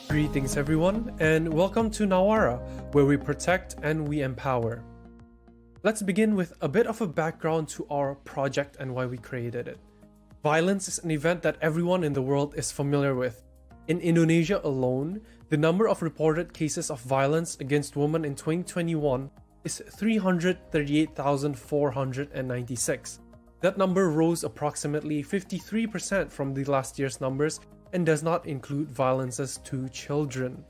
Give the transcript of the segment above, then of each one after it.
Greetings, everyone, and welcome to Nawara, where we protect and we empower. Let's begin with a bit of a background to our project and why we created it. Violence is an event that everyone in the world is familiar with. In Indonesia alone, the number of reported cases of violence against women in 2021 is 338,496. That number rose approximately 53% from the last year's numbers and does not include violences to children.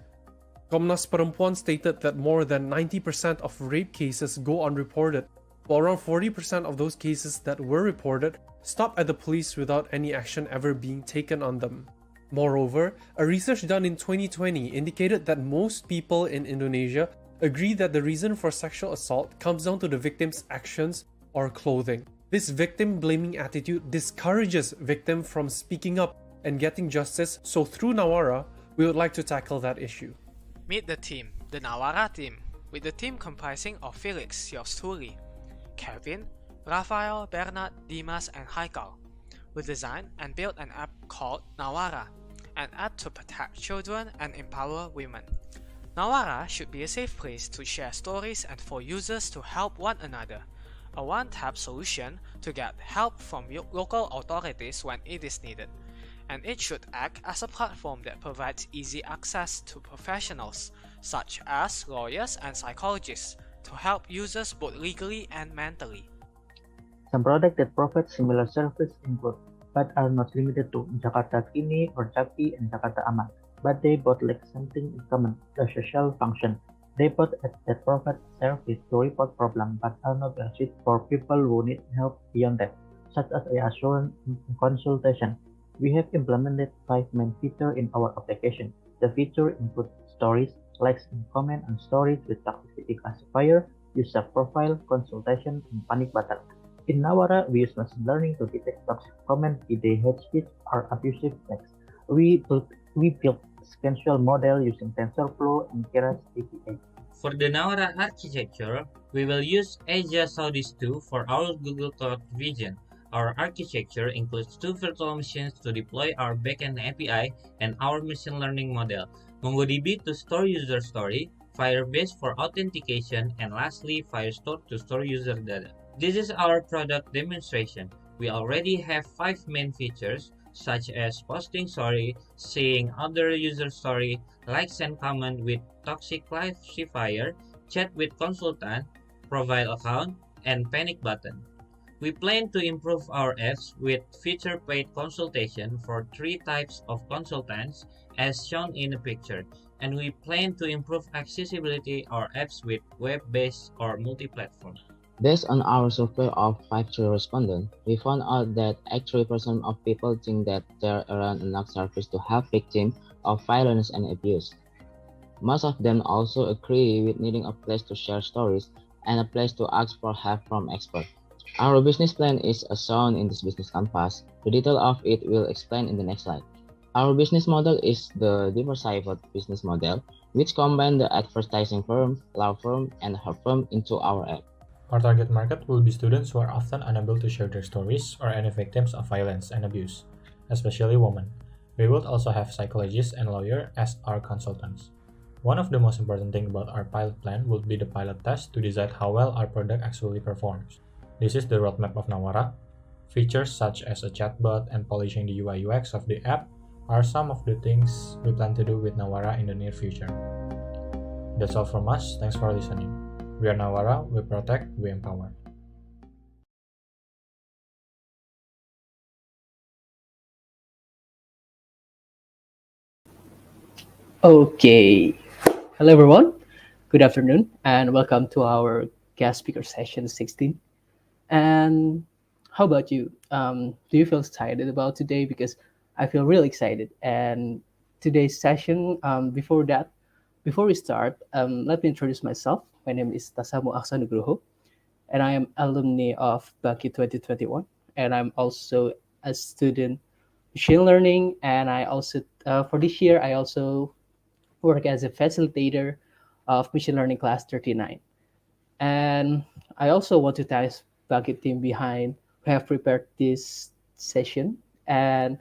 Komnas Perempuan stated that more than 90% of rape cases go unreported, while around 40% of those cases that were reported stop at the police without any action ever being taken on them. Moreover, a research done in 2020 indicated that most people in Indonesia agree that the reason for sexual assault comes down to the victim's actions or clothing. This victim-blaming attitude discourages victims from speaking up and getting justice, so through Nawara, we would like to tackle that issue. Meet the team, the Nawara team, with the team comprising of Felix, yours truly, Kevin, Rafael, Bernard, Dimas, and Haikal. We designed and built an app called Nawara, an app to protect children and empower women. Nawara should be a safe place to share stories and for users to help one another, a one-tap solution to get help from local authorities when it is needed. And it should act as a platform that provides easy access to professionals, such as lawyers and psychologists, to help users both legally and mentally. Some products that provide similar service include, but are not limited to, Jakarta Kini or Jakti and Jakarta Aman, but they both lack something in common, the social function. They both that provide service to report problems but are not well suited for people who need help beyond that, such as reassurance and consultation. We have implemented 5 main features in our application. The feature include stories, likes and comment on stories with toxicity classifier, user profile, consultation, and panic button. In Nawara, we use machine learning to detect toxic comment, be they hate speech or abusive text. We built sequential model using TensorFlow and Keras API. For the Nawara architecture, we will use Azure Saudis 2 for our Google Cloud Vision. Our architecture includes 2 virtual machines to deploy our backend API and our machine learning model, MongoDB to store user story, Firebase for authentication, and lastly Firestore to store user data. This is our product demonstration. We already have 5 main features such as posting story, seeing other user story, likes and comment with toxic classifier, chat with consultant, profile account, and panic button. We plan to improve our apps with feature paid consultation for 3 types of consultants as shown in the picture, and we plan to improve accessibility our apps with web-based or multi-platform. Based on our survey of 5 respondents, we found out that 83% of people think that there aren't enough services to help victims of violence and abuse. Most of them also agree with needing a place to share stories and a place to ask for help from experts. Our business plan is shown in this business canvas. The detail of it will explain in the next slide. Our business model is the diversified business model, which combines the advertising firm, law firm, and health firm into our app. Our target market will be students who are often unable to share their stories or any victims of violence and abuse, especially women. We will also have psychologists and lawyers as our consultants. One of the most important things about our pilot plan will be the pilot test to decide how well our product actually performs. This is the roadmap of Nawara. Features such as a chatbot and polishing the UI UX of the app are some of the things we plan to do with Nawara in the near future. That's all from us. Thanks for listening. We are Nawara, we protect, we empower. Okay. Hello, everyone. Good afternoon, and welcome to our guest speaker session 16. And how about you? Do you feel excited about today? Because I feel really excited. And today's session, before we start, let me introduce myself. My name is Tasamu Aksanugroho, and I am alumni of Bangkit 2021. And I'm also a student machine learning. And I also, for this year, I also work as a facilitator of machine learning class 39. And I also want to thank Bangkit team behind who have prepared this session. And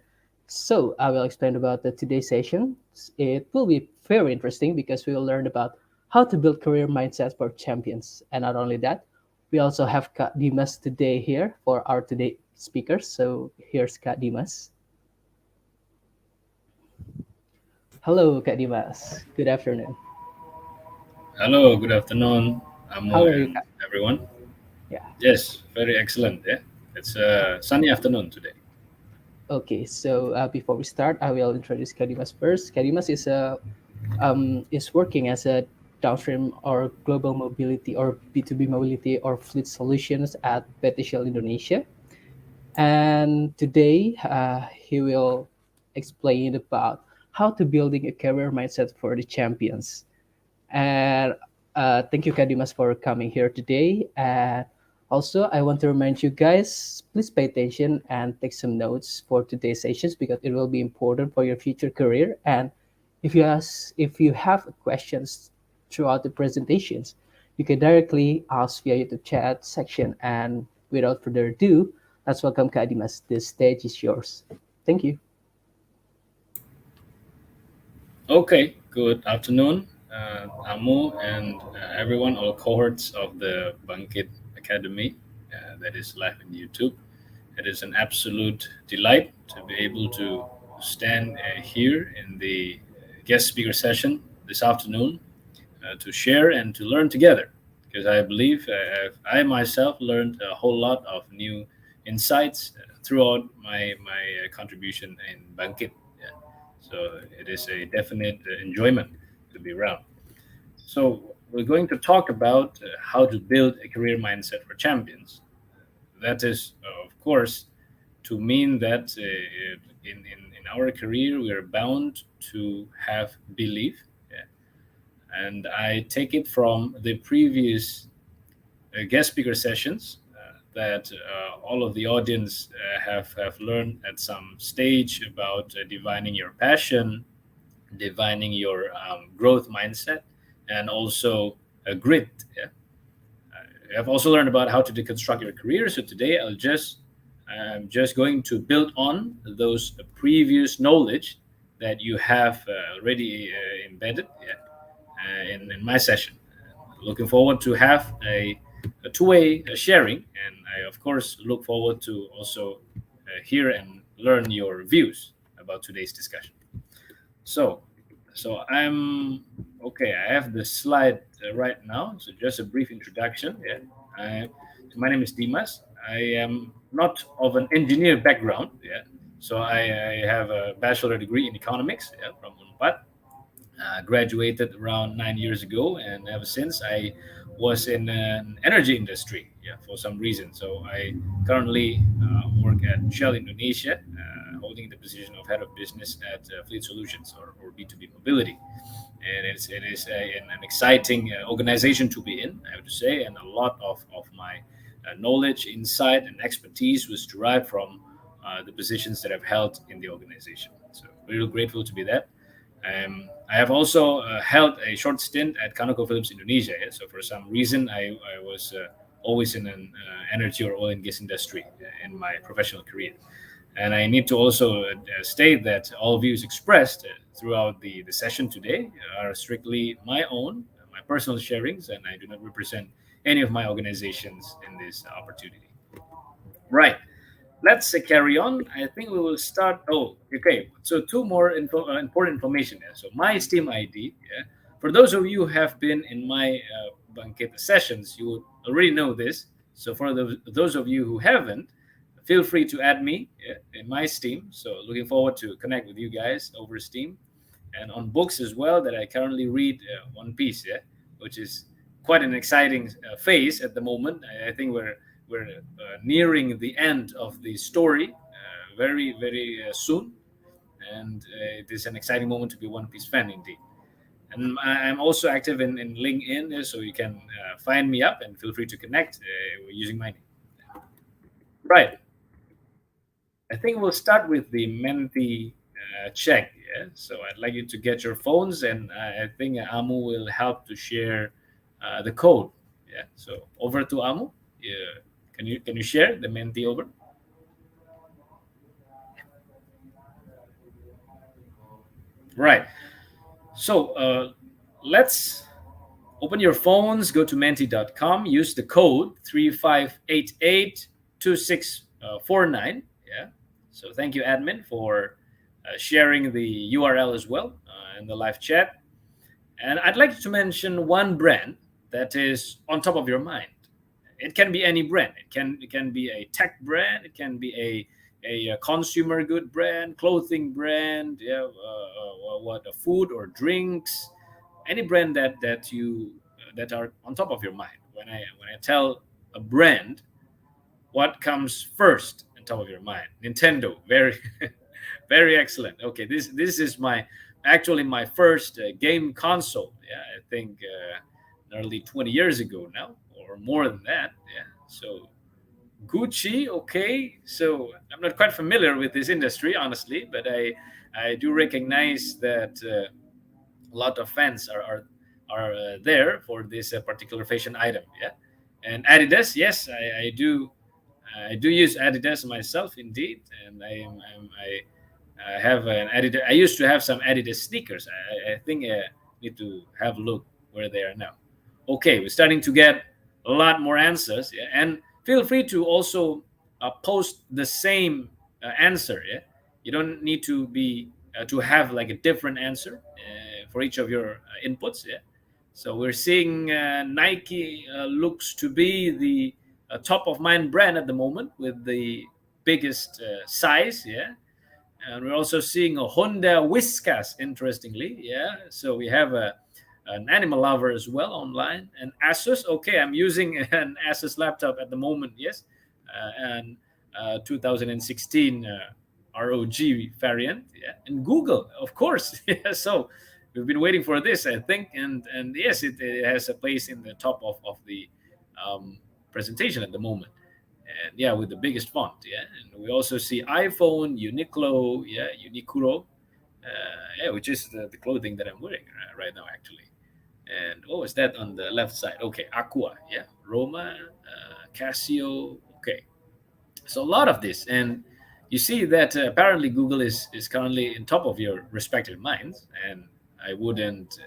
so I will explain about the today's session. it will be very interesting because we will learn about how to build career mindset for champions. And not only that, we also have Kak Dimas today here for our today speakers. So here's Kak Dimas. Hello, Kak Dimas. Good afternoon. Hello, good afternoon, How Amo are you, and Kak? everyone. Yeah. Yes, very excellent. Yeah, it's a sunny afternoon today. Okay. So before we start, I will introduce Kak Dimas first. Kak Dimas is working as a downstream or global mobility or B2B mobility or fleet solutions at Beneficial Indonesia. And today he will explain about how to building a career mindset for the champions. And thank you, Kadimas, for coming here today. And also, I want to remind you guys, please pay attention and take some notes for today's sessions because it will be important for your future career. And if you have questions throughout the presentations, you can directly ask via the chat section. And without further ado, let's welcome Kadimas. The stage is yours. Thank you. Okay, good afternoon, Amo and everyone, all cohorts of the Bangkit Academy that is live on YouTube. It is an absolute delight to be able to stand here in the guest speaker session this afternoon to share and to learn together. Because I believe I myself learned a whole lot of new insights throughout my contribution in Bangkit. Yeah. So it is a definite enjoyment to be around. So we're going to talk about how to build a career mindset for champions. That is, of course, to mean that in our career we are bound to have belief. Yeah, and I take it from the previous guest speaker sessions that all of the audience have learned at some stage about divining your passion, divining your growth mindset, and also grit. Yeah? I've also learned about how to deconstruct your career. So today I'm just going to build on those previous knowledge that you have already embedded, yeah, in my session. Looking forward to have a two-way sharing, and I of course look forward to also hear and learn your views about today's discussion. So, so I'm okay. I have the slide right now. So just a brief introduction. Yeah, so my name is Dimas. I am not of an engineer background. Yeah, so I have a bachelor degree in economics, yeah, from Unpad. Graduated around 9 years ago, and ever since I was in an energy industry, yeah, for some reason. So I currently work at Shell Indonesia, holding the position of head of business at Fleet Solutions, or B2B Mobility. And it is an exciting organization to be in, I have to say, and a lot of my knowledge, insight, and expertise was derived from the positions that I've held in the organization. So, really grateful to be that. I have also held a short stint at ConocoPhillips Indonesia. Yeah? So for some reason, I was always in an energy or oil and gas industry in my professional career. And I need to also state that all views expressed throughout the session today are strictly my own, my personal sharings, and I do not represent any of my organizations in this opportunity. Right. Let's carry on. I think we will start. Oh, okay. So two more important information here. So my Steam ID. Yeah. For those of you who have been in my Banqueta sessions, you would already know this. So for those of you who haven't, feel free to add me, yeah, in my Steam. So looking forward to connect with you guys over Steam and on books as well that I currently read One Piece, yeah, which is quite an exciting phase at the moment. I think we're nearing the end of the story very soon, and it is an exciting moment to be a One Piece fan indeed. And I'm also active in LinkedIn, so you can find me up and feel free to connect using my name. Right. I think we'll start with the Menti check. Yeah. So I'd like you to get your phones, and I think Amu will help to share the code. Yeah. So over to Amu. Yeah. Can you share the Menti over? Right. So let's open your phones, go to menti.com, use the code 35882649. Yeah. So thank you, admin, for sharing the URL as well in the live chat. And I'd like to mention one brand that is on top of your mind. It can be any brand. It can be a tech brand. It can be a consumer good brand, clothing brand, yeah, what food or drinks, any brand that are on top of your mind. When I tell a brand, what comes first on top of your mind? Nintendo, very very excellent. Okay, this is my actually my first game console. Yeah, I think nearly 20 years ago now, or more than that. Yeah, so Gucci. Okay, so I'm not quite familiar with this industry honestly, but I do recognize that a lot of fans are there for this particular fashion item. Yeah, and Adidas. Yes, I do use Adidas myself indeed, and I have an Adidas. I used to have some Adidas sneakers. I think I need to have a look where they are now. Okay, we're starting to get a lot more answers, yeah? And feel free to also post the same answer. Yeah, you don't need to have like a different answer for each of your inputs. Yeah, so we're seeing Nike looks to be the top of mind brand at the moment with the biggest size. Yeah, and we're also seeing a Honda Whiskas, interestingly. Yeah, so we have an animal lover as well online. And Asus, okay, I'm using an Asus laptop at the moment, yes, and 2016 ROG variant. Yeah, and Google, of course. Yeah, so we've been waiting for this, I think, and yes, it has a place in the top of the presentation at the moment. And yeah, with the biggest font. Yeah, and we also see iPhone, Uniqlo, yeah, Uniqlo, yeah, which is the clothing that I'm wearing right now actually. And oh, is that on the left side? Okay, Aqua, yeah, Roma, Casio. Okay, so a lot of this, and you see that apparently Google is currently in top of your respective minds, and I wouldn't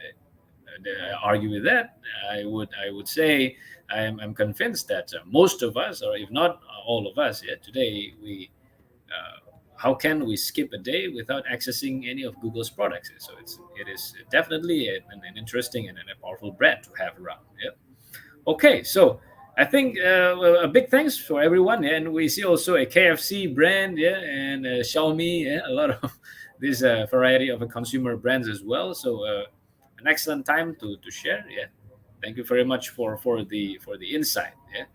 argue with that. I would say I'm convinced that most of us, or if not all of us, yeah, today we how can we skip a day without accessing any of Google's products? So it is definitely an interesting and a powerful brand to have around. Yeah. Okay, so I think a big thanks for everyone, yeah, and we see also a KFC brand, yeah, and Xiaomi, yeah, a lot of this variety of consumer brands as well. So an excellent time to share. Yeah, thank you very much for the insight. Yeah,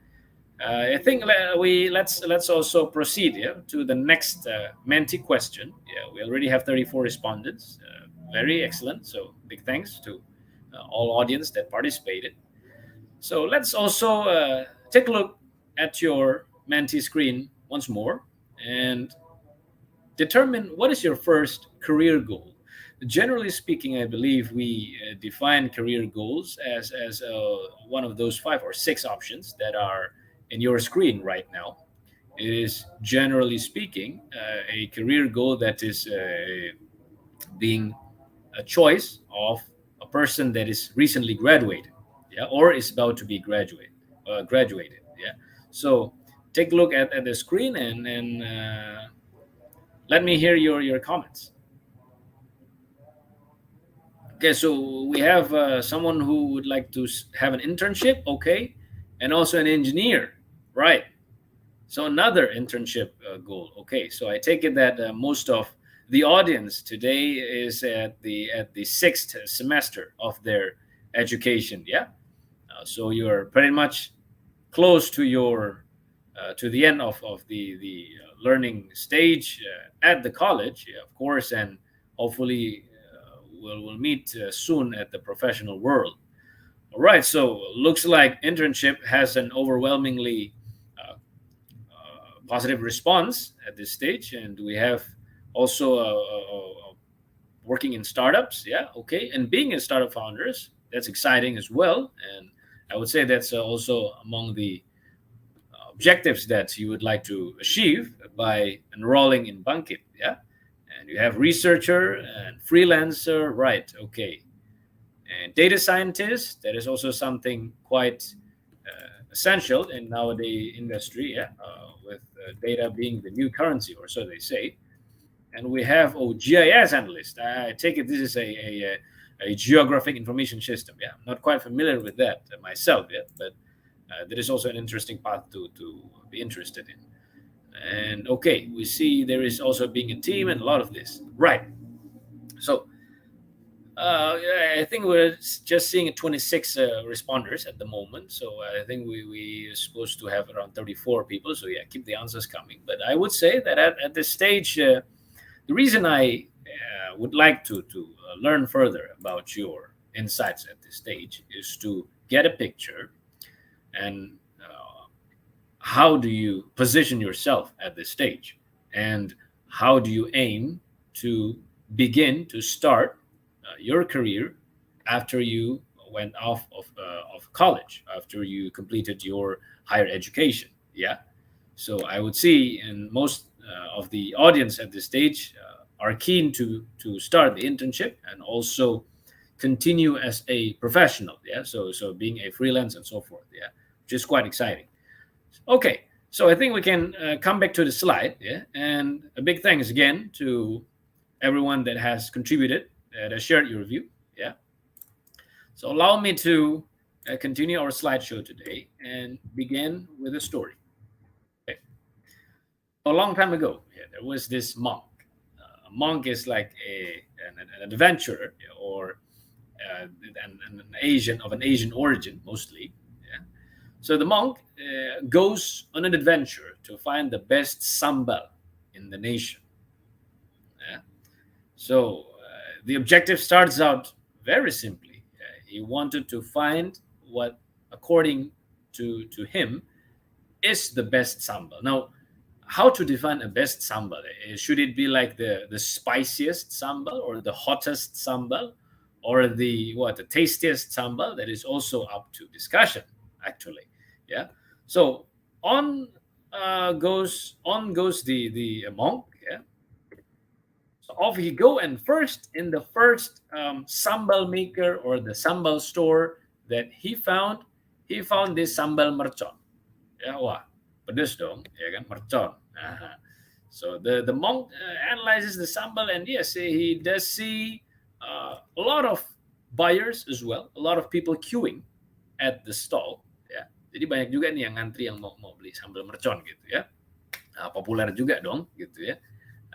I think let's also proceed, yeah, to the next Menti question. Yeah, we already have 34 respondents. Very excellent. So big thanks to all audience that participated. So let's also take a look at your Menti screen once more and determine what is your first career goal. Generally speaking, I believe we define career goals as one of those 5 or 6 options that are in your screen right now. It is generally speaking a career goal that is being a choice of a person that is recently graduated, yeah, or is about to be graduated, yeah. So take a look at the screen and let me hear your comments. Okay, so we have someone who would like to have an internship, okay, and also an engineer, right? So another internship goal. Okay, so I take it that most of the audience today is at the 6th semester of their education. Yeah, so you're pretty much close to the end of the learning stage at the college, yeah, of course, and hopefully we'll meet soon at the professional world. All right, so looks like internship has an overwhelmingly positive response at this stage, and we have also working in startups. Yeah, okay, and being a startup founders, that's exciting as well. And I would say that's also among the objectives that you would like to achieve by enrolling in Bangkit. Yeah, And you have researcher and freelancer, right? Okay. And data scientist, that is also something quite essential in nowadays industry, yeah, with data being the new currency, or so they say. And we have GIS analyst. I take it this is a geographic information system. Yeah, I'm not quite familiar with that myself yet, but that is also an interesting path to be interested in. And okay, we see there is also being a team and a lot of this. Right. So I think we're just seeing 26 responders at the moment. So I think we are supposed to have around 34 people. So yeah, keep the answers coming. But I would say that at this stage, the reason I would like to learn further about your insights at this stage is to get a picture and how do you position yourself at this stage, and how do you aim to begin to start your career after you went off of college, after you completed your higher education. Yeah, so I would see, and most of the audience at this stage are keen to start the internship and also continue as a professional. Yeah, so being a freelance and so forth. Yeah, which is quite exciting. Okay, so I think we can come back to the slide. Yeah, and a big thanks again to everyone that has contributed, that has shared your view. Yeah, so allow me to continue our slideshow today and begin with a story. Okay. A long time ago, yeah, there was this monk. A monk is like an adventurer, or an Asian of an Asian origin mostly. So the monk goes on an adventure to find the best sambal in the nation. Yeah? So the objective starts out very simply. He wanted to find what, according to him, is the best sambal. Now, how to define a best sambal? Should it be like the spiciest sambal, or the hottest sambal, or the tastiest sambal? That is also up to discussion, actually. Yeah. So on goes the monk. Yeah. So off he go, and first in the first sambal maker or the sambal store that he found this sambal mercon. Ya, wah, pedes dong, ya kan, mercon. Aha. So the monk analyzes the sambal, and yes, he does see a lot of buyers as well, a lot of people queuing at the stall. Ya, jadi banyak juga nih yang ngantri yang mau beli sambal mercon gitu ya. Populer juga dong gitu ya,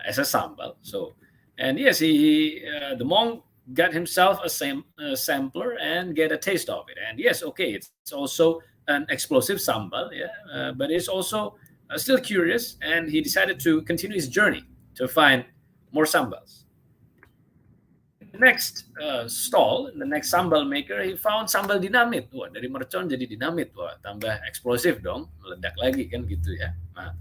as a sambal. So, and yes, the monk got himself a sampler and get a taste of it. And yes, okay, it's also an explosive sambal, yeah, but it's also still curious, and he decided to continue his journey to find more sambals. The next stall, the next sambal maker, he found sambal dinamit. Wah, dari mercon jadi dinamit, wah, tambah eksplosif dong, meledak lagi kan gitu ya. Nah,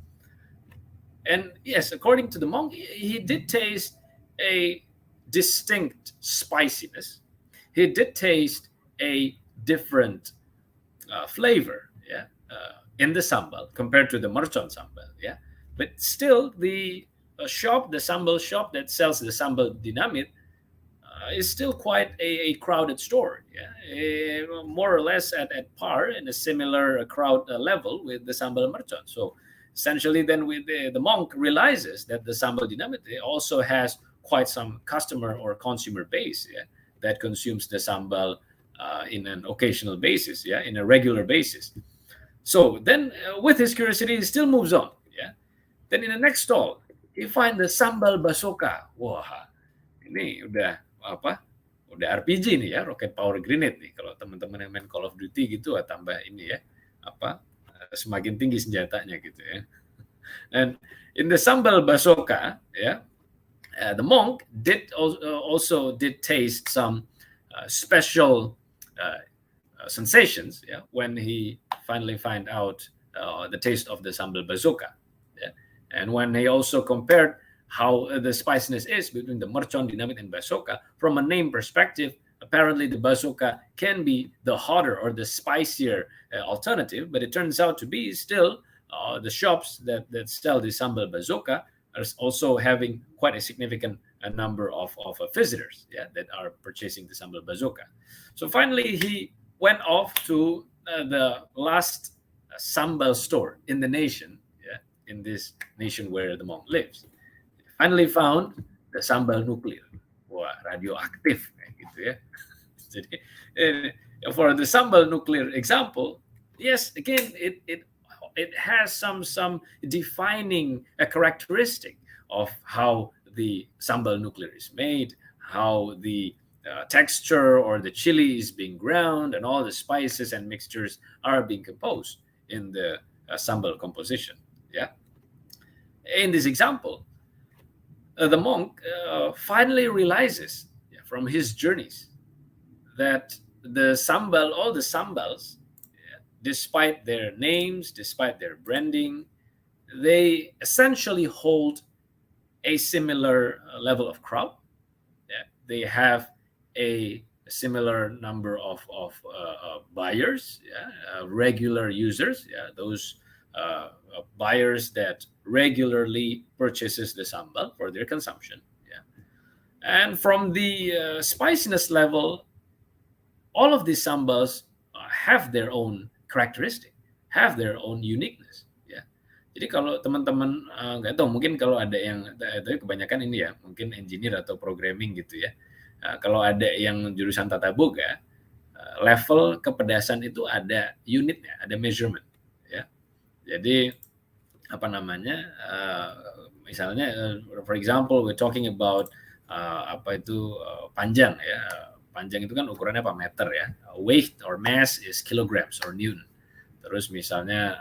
and yes, according to the monk, he did taste a distinct spiciness. He did taste a different flavor, yeah, in the sambal compared to the mercon sambal, yeah. But still, the sambal shop that sells the sambal dinamit is still quite a crowded store, yeah, more or less at par, in a similar crowd level with the sambal mercon. So essentially, then with the monk realizes that the sambal dinamit also has quite some customer or consumer base, yeah, that consumes the sambal in an occasional basis, yeah, in a regular basis. So then, with his curiosity, he still moves on, yeah. Then in the next stall, he find the sambal basoka. Wah, ini udah RPG nih ya, rocket power grenade nih. Kalau teman-teman yang main Call of Duty gitu, tambah ini ya, semakin tinggi senjatanya gitu ya. And in the sambal basoka, yeah, the monk also did taste some special sensations, yeah, when he finally find out the taste of the sambal bazoka, yeah, and when he also compared how the spiciness is between the mercon, dinamit, and bazoka from a name perspective. Apparently, the bazoka can be the hotter or the spicier alternative, but it turns out to be still the shops that sell the sambal bazoka is also having quite a significant number of visitors, that are purchasing the sambal bazooka. So finally, he went off to the last sambal store in the nation, in this nation where the monk lives. Finally found the sambal nuclear. Wah, radioaktif kayak gitu ya. Jadi for the sambal nuclear example, yes, again it has some defining a characteristic of how the sambal nuclear is made, how the texture or the chili is being ground, and all the spices and mixtures are being composed in the sambal composition. Yeah. In this example, the monk finally realizes from his journeys that all the sambals, despite their names, despite their branding, they essentially hold a similar level of crowd. They have a similar number of buyers, regular users, those buyers that regularly purchases the sambal for their consumption. And from the spiciness level, all of these sambals have their own characteristic, have their own uniqueness. Jadi kalau teman-teman nggak tahu, mungkin kalau ada yang, tapi kebanyakan ini ya mungkin engineer atau programming gitu ya. Kalau ada yang jurusan tata boga, level kepedasan itu ada unitnya, ada measurement. Ya. Jadi apa namanya? Misalnya, for example, we're talking about panjang ya. Panjang itu kan ukurannya apa, meter ya. Weight or mass is kilograms or newton. Terus misalnya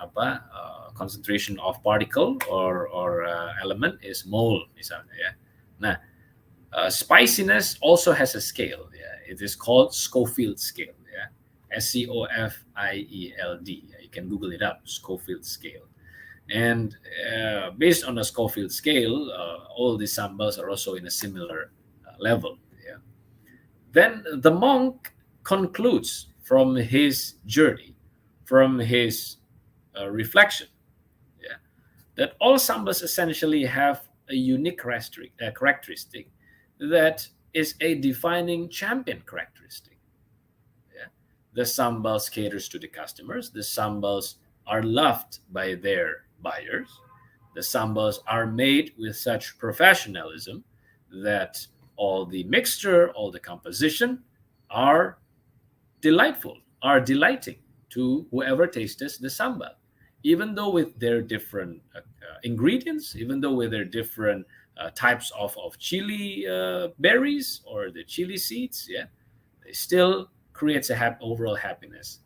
concentration of particle or element is mole misalnya ya. Nah, spiciness also has a scale. It is called Schofield scale. SCOFIELD. You can Google it up, Schofield scale. And based on the Schofield scale, all the sambals are also in a similar level. Then the monk concludes from his journey, from his reflection, that all sambals essentially have a unique characteristic that is a defining champion characteristic. The sambals caters to the customers. The sambals are loved by their buyers. The sambals are made with such professionalism that all the mixture, all the composition are delightful, are delighting to whoever tastes the sambal, even though with their different ingredients, even though with their different types of chili berries or the chili seeds, they still creates a overall happiness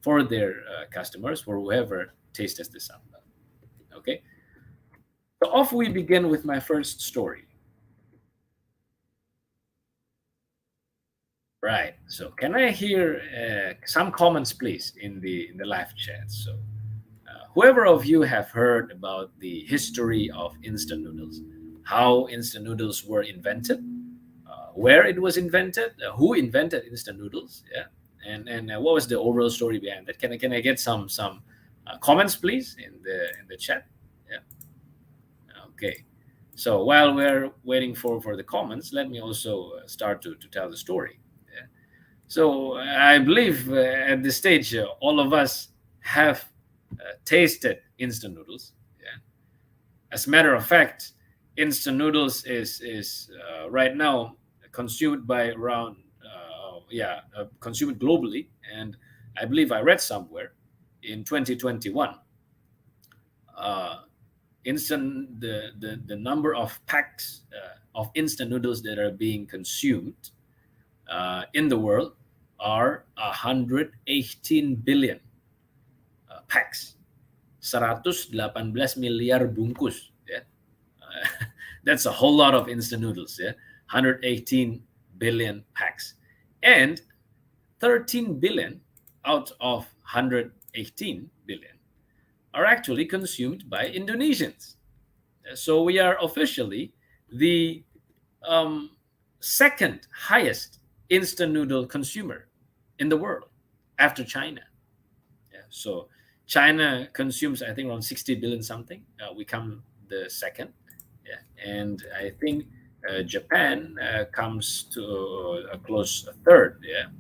for their customers, for whoever tastes the sambal. Okay, so off we begin with my first story. Right. So can I hear some comments, please, in the live chat? So whoever of you have heard about the history of instant noodles, how instant noodles were invented, where it was invented, who invented instant noodles, and what was the overall story behind that? Can I get some comments, please, in the chat? Okay. So while we're waiting for the comments, let me also start to tell the story. So I believe at this stage, all of us have tasted instant noodles. As a matter of fact, instant noodles is right now consumed by around consumed globally, and I believe I read somewhere in 2021, the number of packs of instant noodles that are being consumed in the world are 118 billion packs, 118 miliar bungkus. That's a whole lot of instant noodles. 118 billion packs, and 13 billion out of 118 billion are actually consumed by Indonesians. So we are officially the second highest instant noodle consumer in the world after China. So China consumes, I think, around 60 billion something. We come the second, Yeah, and I think Japan comes to a close third. Yeah,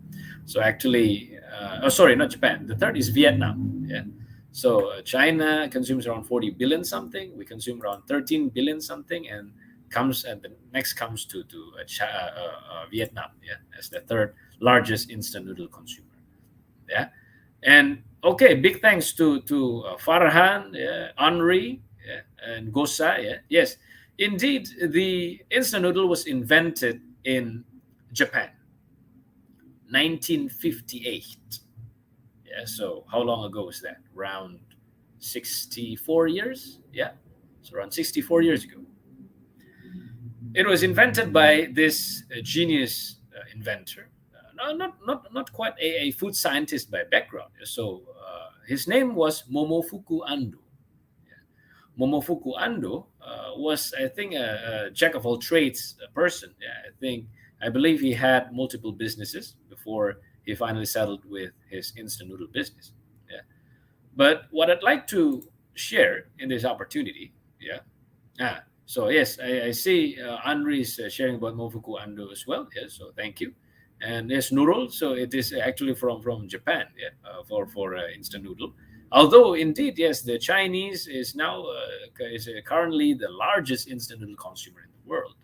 so actually, oh sorry, not Japan. The third is Vietnam. Yeah, so China consumes around 40 billion something. We consume around 13 billion something, and comes and the next comes to Vietnam. Yeah, as the third largest instant noodle consumer. Yeah, and okay, big thanks to Farhan, yeah, Henri, yeah, and Gosa. Yeah, yes, indeed, the instant noodle was invented in Japan, 1958. Yeah, so how long ago is that? Around 64 years. Yeah, so around 64 years ago. It was invented by this genius inventor, not quite a food scientist by background. So his name was Momofuku Ando. Yeah. Momofuku Ando was, I think, a jack of all trades person. Yeah, I believe he had multiple businesses before he finally settled with his instant noodle business. Yeah. But what I'd like to share in this opportunity, yeah, so yes, I see Henri is sharing about Mofuku Ando as well. Yes, so thank you. And yes, Nurul. So it is actually from Japan. Yeah, for instant noodle. Although indeed, yes, the Chinese is now currently the largest instant noodle consumer in the world,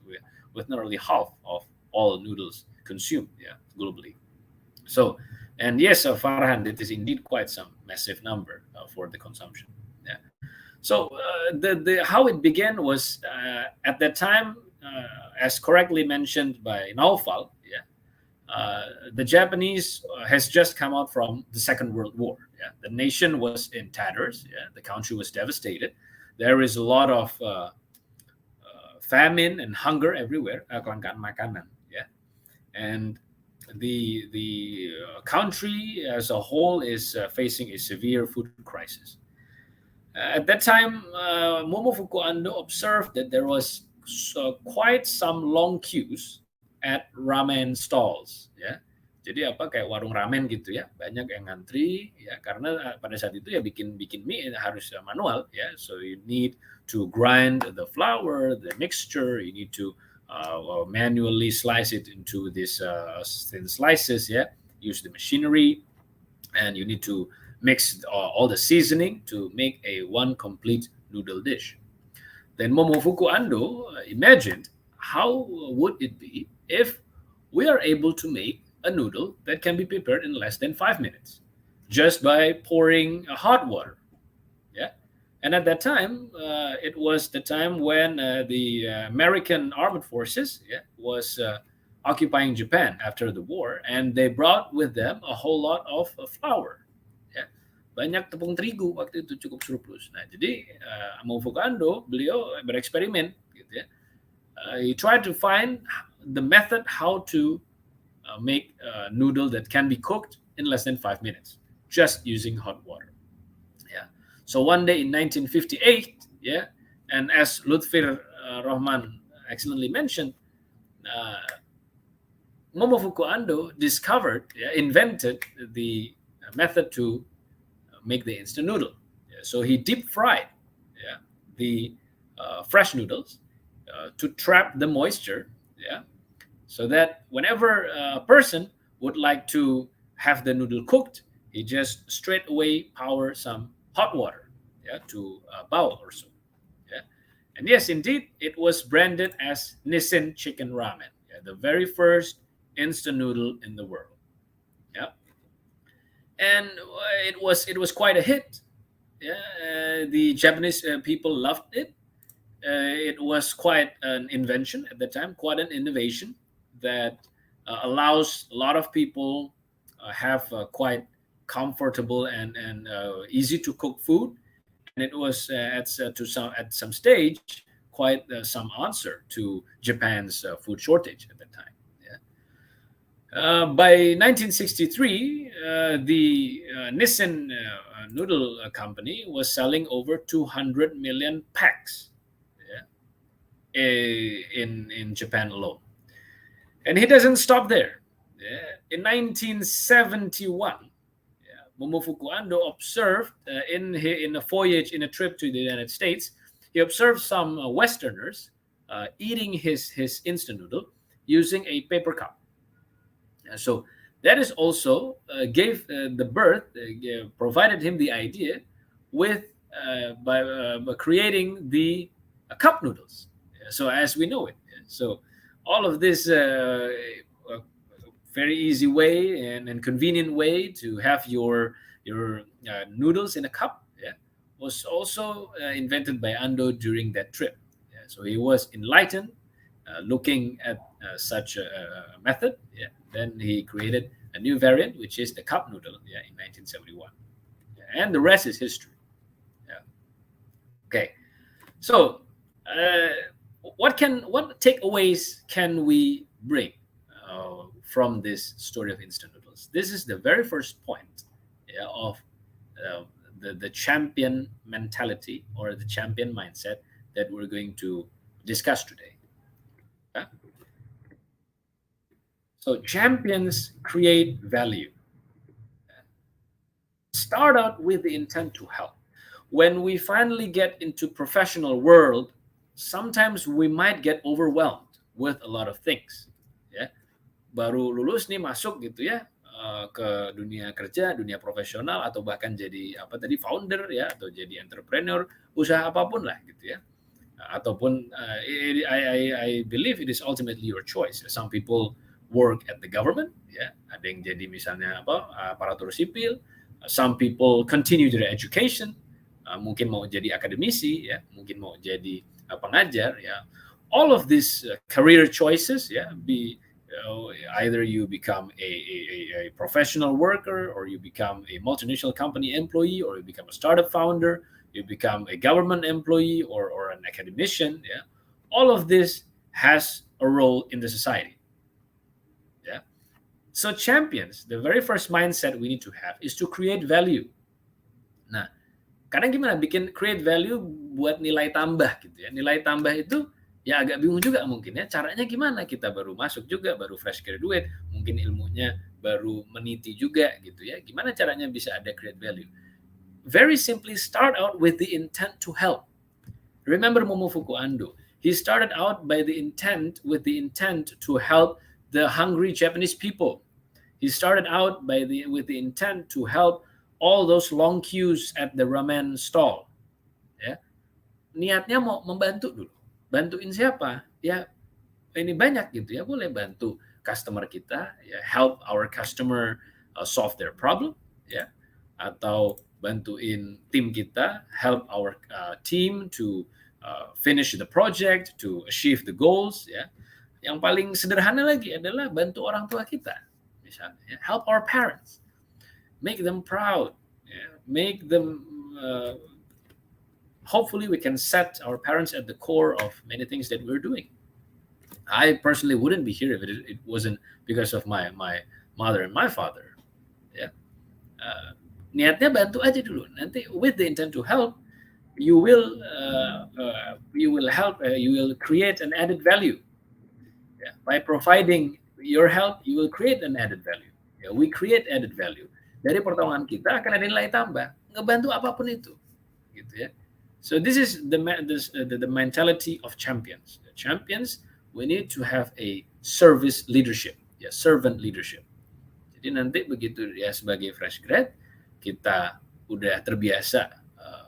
with nearly half of all noodles consumed. Yeah, globally. So, and yes, Farhan, it is indeed quite some massive number for the consumption. Yeah. So the how it began was at that time, as correctly mentioned by Naufal. Yeah, the Japanese has just come out from the Second World War. Yeah, the nation was in tatters. Yeah, the country was devastated. There is a lot of famine and hunger everywhere. Kelangkaan makanan. Yeah, and the country as a whole is facing a severe food crisis. At that time, Momofuku Ando observed that there was quite some long queues at ramen stalls. Ya, jadi apa kayak warung ramen gitu ya, banyak yang ngantri ya karena pada saat itu ya bikin bikin mie harus manual ya, so you need to grind the flour, the mixture, you need to manually slice it into these thin slices. Yeah, use the machinery, and you need to mix all the seasoning to make a one complete noodle dish. Then Momofuku Ando imagined how would it be if we are able to make a noodle that can be prepared in less than 5 minutes just by pouring hot water. Yeah, and at that time, it was the time when the American armed forces, yeah, was occupying Japan after the war, and they brought with them a whole lot of flour. Ya. Banyak tepung terigu waktu itu cukup surplus. Nah, jadi Mofokando beliau bereksperimen gitu ya. He tried to find the method how to make a noodle that can be cooked in less than 5 minutes, just using hot water. Yeah. So one day in 1958, yeah, and as Lutfir Rahman excellently mentioned, Momofuku Ando discovered, yeah, invented the method to make the instant noodle. Yeah, so he deep fried, yeah, the fresh noodles to trap the moisture. Yeah, so that whenever a person would like to have the noodle cooked, he just straight away pour some hot water, yeah, to a bowl or so. Yeah, and yes, indeed, it was branded as Nissin Chicken Ramen, yeah, the very first instant noodle in the world. Yeah, and it was quite a hit. Yeah, the Japanese people loved it. It was quite an invention at the time, quite an innovation that allows a lot of people have quite comfortable and easy to cook food, and it was at some stage quite some answer to Japan's food shortage at the time. Yeah. By 1963, the Nissin noodle company was selling over 200 million packs, yeah, in Japan alone. And he doesn't stop there. Yeah. In 1971, yeah, Momofuku Ando observed in a voyage in a trip to the United States, he observed some Westerners eating his instant noodle using a paper cup. So that is also gave the birth, provided him the idea with by creating the cup noodles. So as we know it, so all of this uh, very easy way and convenient way to have your noodles in a cup, was also invented by Ando during that trip. So he was enlightened, looking at such a method. Then he created a new variant, which is the cup noodle. In 1971, and the rest is history. Yeah. Okay. So, what takeaways can we bring from this story of instant noodles? This is the very first point, of uh, the champion mentality or the champion mindset that we're going to discuss today. Yeah? So champions create value. Start out with the intent to help. When we finally get into professional world, sometimes we might get overwhelmed with a lot of things. Ya, baru lulus nih masuk gitu ya, ke dunia kerja, dunia profesional, atau bahkan jadi apa tadi founder ya, atau jadi entrepreneur, usaha apapun lah gitu ya. Ataupun I believe it is ultimately your choice. Some people work at the government, ya, ada yang jadi misalnya apa aparatur sipil. Some people continue their education, mungkin mau jadi akademisi, ya, mungkin mau jadi pengajar, ya. All of these career choices, ya, either you become a professional worker, or you become a multinational company employee, or you become a startup founder, you become a government employee, or an academician. Yeah, all of this has a role in the society. Yeah, so champions, the very first mindset we need to have is to create value. Nah, kadang gimana create value buat nilai tambah gitu ya. Nilai tambah itu ya agak bingung juga mungkin ya. Caranya gimana? Kita baru masuk juga, baru fresh graduate, mungkin ilmunya baru meniti juga gitu ya. Gimana caranya bisa ada create value? Very simply, start out with the intent to help. Remember Momofuku Ando. He started out with the intent to help the hungry Japanese people. He started out with the intent to help all those long queues at the ramen stall. Ya. Niatnya mau membantu dulu. Bantuin siapa? Ya, ini banyak gitu ya. Boleh bantu customer kita, ya, help our customer solve their problem, ya. Atau bantuin tim kita, help our team to finish the project, to achieve the goals, ya. Yang paling sederhana lagi adalah bantu orang tua kita, misalnya, ya. Help our parents, make them proud, ya. Make them hopefully we can set our parents at the core of many things that we're doing. I personally wouldn't be here if it wasn't because of my mother and my father. Ya. Niatnya bantu aja dulu. Nanti with the intent to help, you will create an added value. Yeah. By providing your help, you will create an added value. Yeah, we create added value. Dari pertolongan kita akan ada nilai tambah. Ngebantu apapun itu, gitu ya. So this is the mentality of champions. The champions, we need to have a service leadership, ya, servant leadership. Jadi nanti begitu ya sebagai fresh grad, kita udah terbiasa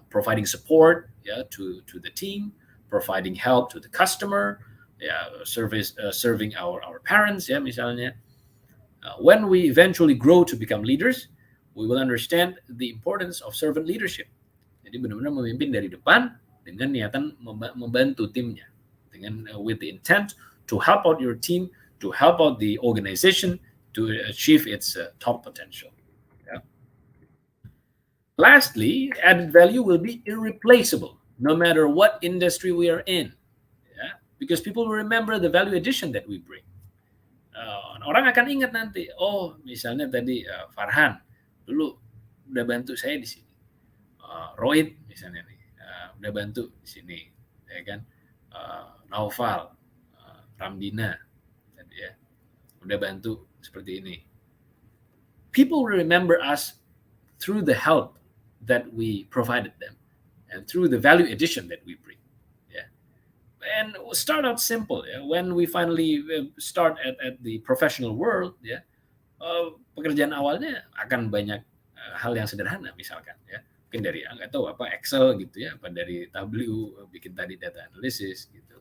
providing support, ya, to the team, providing help to the customer, ya, serving our parents, ya, misalnya. When we eventually grow to become leaders, we will understand the importance of servant leadership. Jadi benar-benar memimpin dari depan dengan niatan membantu timnya, dengan with the intent to help out your team, to help out the organization to achieve its top potential. Yeah. Lastly, added value will be irreplaceable no matter what industry we are in. Yeah? Because people will remember the value addition that we bring. Orang akan ingat nanti, oh misalnya tadi Farhan dulu udah bantu saya di sini. Roid misalnya nih, udah bantu di sini, ya kan? Naufal, Ramdina, ya, udah bantu seperti ini. People will remember us through the help that we provided them and through the value addition that we bring. and start out simple. Ya. When we finally start at the professional world, ya, pekerjaan awalnya akan banyak hal yang sederhana, misalkan ya, mungkin dari nggak tahu apa Excel gitu ya, apa dari Tableau bikin tadi data analysis gitu.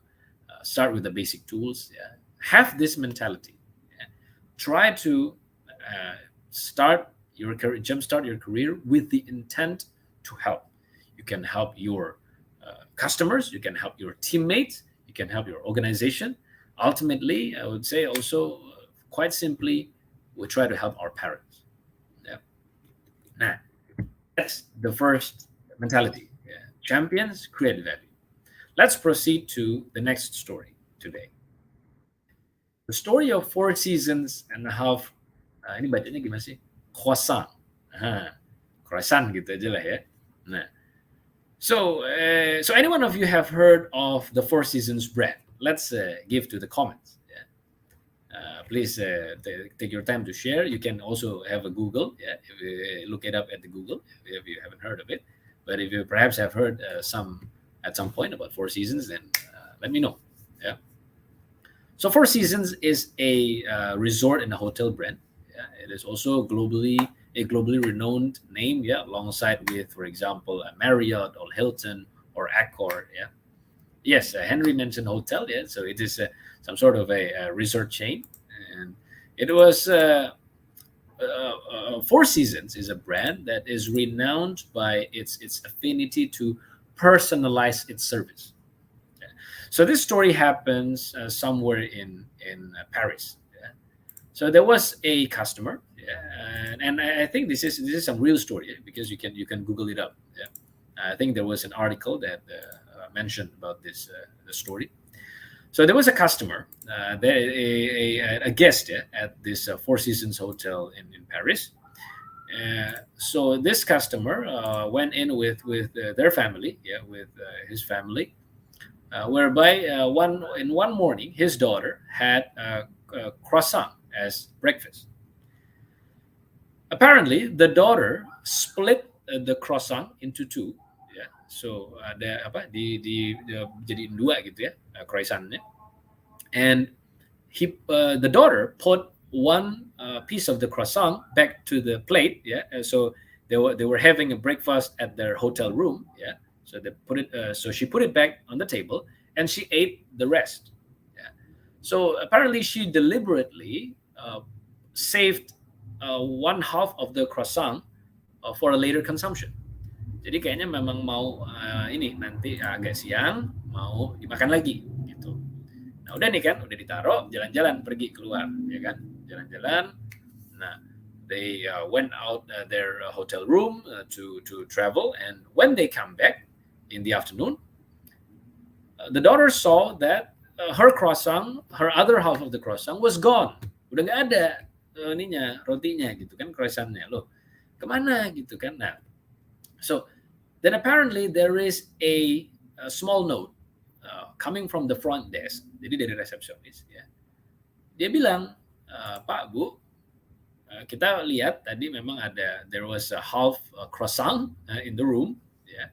Start with the basic tools. Ya. Have this mentality. Ya. Try to jumpstart your career with the intent to help. You can help your customers, you can help your teammates, you can help your organization. Ultimately, I would say also, quite simply, we try to help our parents. Yeah. Nah, that's the first mentality. Yeah. Champions create value. Let's proceed to the next story today. The story of 4 seasons and a half. Ini bacanya gimana sih? Croissant. Croissant gitu aja lah ya. Nah, so any one of you have heard of the 4 Seasons brand? Let's give to the comments. Yeah. Please take your time to share. You can also have a Google. Yeah, if you look it up at the Google if you haven't heard of it. But if you perhaps have heard at some point about 4 Seasons, then let me know. Yeah. So 4 Seasons is a resort and a hotel brand. Yeah. It is also a globally renowned name, yeah, alongside with, for example, Marriott or Hilton or Accor, yeah. Yes, Henry mentioned hotel, yeah, so it is some sort of a resort chain, and it was 4 Seasons is a brand that is renowned by its affinity to personalize its service. Yeah. So this story happens somewhere in Paris. Yeah. So there was a customer. Yeah, and I think this is some real story, because you can Google it up. Yeah. I think there was an article that mentioned about this the story. So there was a customer, a guest, yeah, at this 4 Seasons hotel in Paris. So this customer went in with their family, yeah, with his family, whereby one morning his daughter had a croissant as breakfast. Apparently, the daughter split the croissant into two. Ya, so ada apa jadiin dua gitu ya, croissantnya. And the daughter put one piece of the croissant back to the plate. Yeah, so they were having a breakfast at their hotel room. Yeah, so she put it back on the table and she ate the rest. Yeah, so apparently she deliberately saved one half of the croissant for a later consumption. Jadi kayaknya memang mau ini nanti agak siang mau dimakan lagi gitu. Nah udah nih kan, udah ditaruh, jalan-jalan pergi keluar, ya kan, jalan-jalan. Nah they went out their hotel room to travel, and when they come back in the afternoon, the daughter saw that her other half of the croissant was gone, udah nggak ada rotinya gitu kan, croissantnya loh kemana gitu kan. Nah, so then apparently there is a small note coming from the front desk, jadi dari resepsionis ya, dia bilang, Pak Bu, kita lihat tadi memang there was a half croissant in the room, yeah.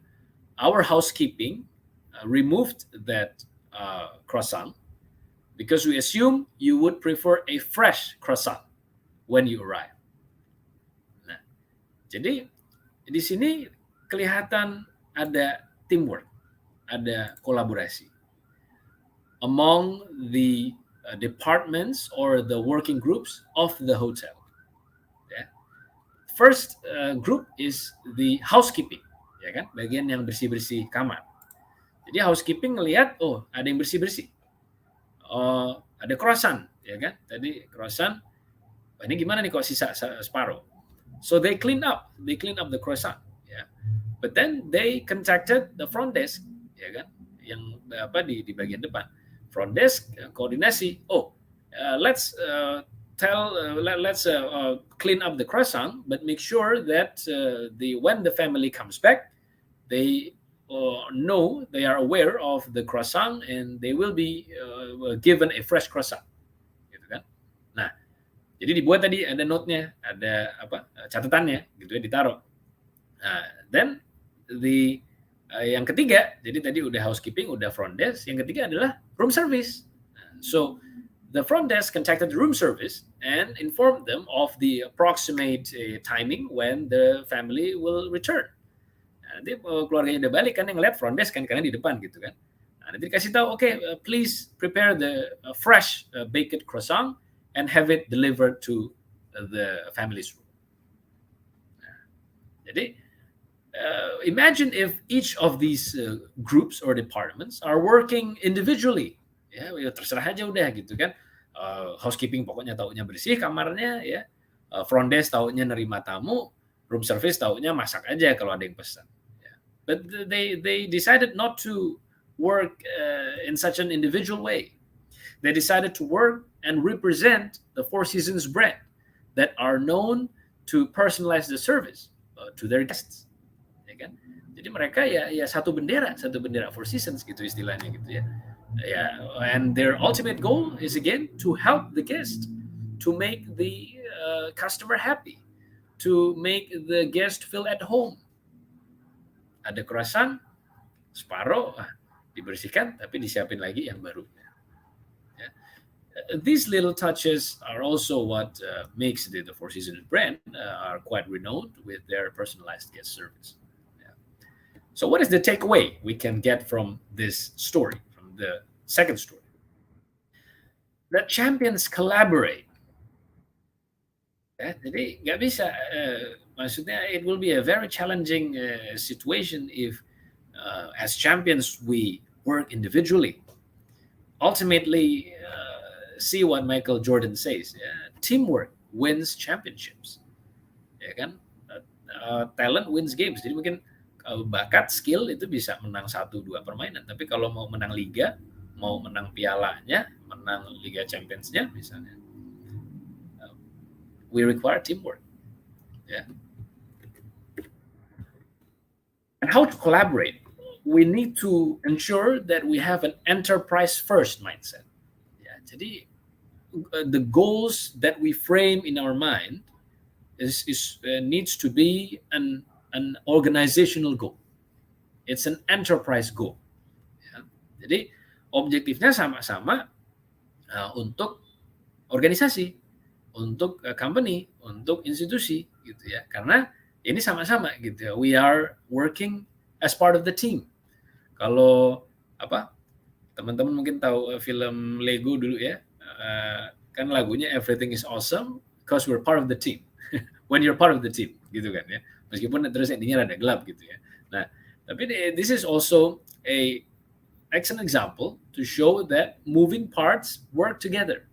Our housekeeping removed that croissant because we assume you would prefer a fresh croissant when you arrive. Nah, jadi di sini kelihatan ada teamwork, ada kolaborasi among the departments or the working groups of the hotel. Yeah. First group is the housekeeping, ya kan, bagian yang bersih-bersih kamar. Jadi housekeeping ngelihat, oh ada yang bersih-bersih, ada croissant, ya kan, tadi croissant. Ini gimana nih kok sisa separuh? So they clean up the croissant, ya. But then they contacted the front desk, ya kan, yang di bagian depan. Front desk koordinasi. Oh, let's clean up the croissant, but make sure that when the family comes back, they know, they are aware of the croissant, and they will be given a fresh croissant, gitu kan? Nah. Jadi dibuat tadi ada note-nya, ada catatannya gitu ya, ditaruh. Then the Yang ketiga, jadi tadi udah housekeeping, udah front desk. Yang ketiga adalah room service. So the front desk contacted the room service and informed them of the approximate timing when the family will return. Nanti keluarganya udah balik kan, yang ngeliat front desk kan, karena di depan gitu kan. Nanti dikasih tahu, okay, please prepare the fresh baked croissant and have it delivered to the family's room. Jadi imagine if each of these groups or departments are working individually. Ya, terserah aja udah gitu kan. Housekeeping pokoknya taunya bersih kamarnya, ya. Front desk taunya nerima tamu, room service taunya masak aja kalau ada yang pesan. Ya. But they decided not to work in such an individual way. They decided to work and represent the Four Seasons brand that are known to personalize the service to their guests. Ya kan? Jadi mereka ya satu bendera Four Seasons gitu istilahnya gitu ya. And their ultimate goal is again to help the guest, to make the customer happy, to make the guest feel at home. Ada croissant, separuh dibersihkan, tapi disiapin lagi yang baru. These little touches are also what makes the Four Seasons brand are quite renowned with their personalized guest service. So what is the takeaway we can get from this story, from the second story? That champions collaborate. Jadi nggak bisa, maksudnya it will be a very challenging situation if as champions we work individually. Ultimately, see what Michael Jordan says, teamwork wins championships. Ya kan? Talent wins games. Jadi mungkin bakat, skill itu bisa menang 1-2 permainan. Tapi kalau mau menang liga, mau menang pialanya, menang Liga Champions-nya misalnya, we require teamwork. Yeah. And how to collaborate? We need to ensure that we have an enterprise first mindset. Yeah. Jadi the goals that we frame in our mind needs to be an organizational goal. It's an enterprise goal. Ya. Jadi objektifnya sama-sama untuk organisasi, untuk company, untuk institusi, gitu ya. Karena ini sama-sama gitu ya. We are working as part of the team. Kalau teman-teman mungkin tahu film Lego dulu ya. Kan lagunya Everything is Awesome because we're part of the team. When you're part of the team, gitu kan ya. Meskipun terus endingnya rada gelap gitu ya. Nah, tapi this is also a excellent example to show that moving parts work together.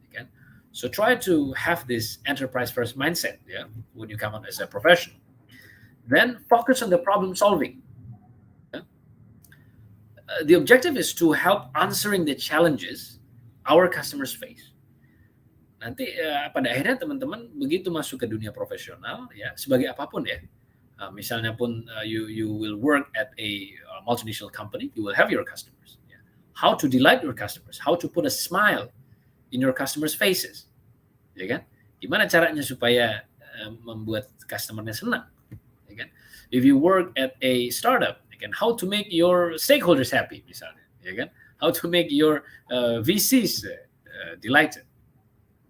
Okay? So try to have this enterprise first mindset, yeah, when you come out as a professional. Then focus on the problem solving. Yeah? The objective is to help answering the challenges our customers face. Nanti pada akhirnya teman-teman begitu masuk ke dunia profesional ya, sebagai apapun ya, misalnya pun you will work at a multinational company, you will have your customers. Ya. How to delight your customers, how to put a smile in your customers' faces, ya kan? Gimana caranya supaya membuat customernya senang, ya kan? If you work at a startup, ya kan? How to make your stakeholders happy misalnya, ya kan? How to make your VCs delighted.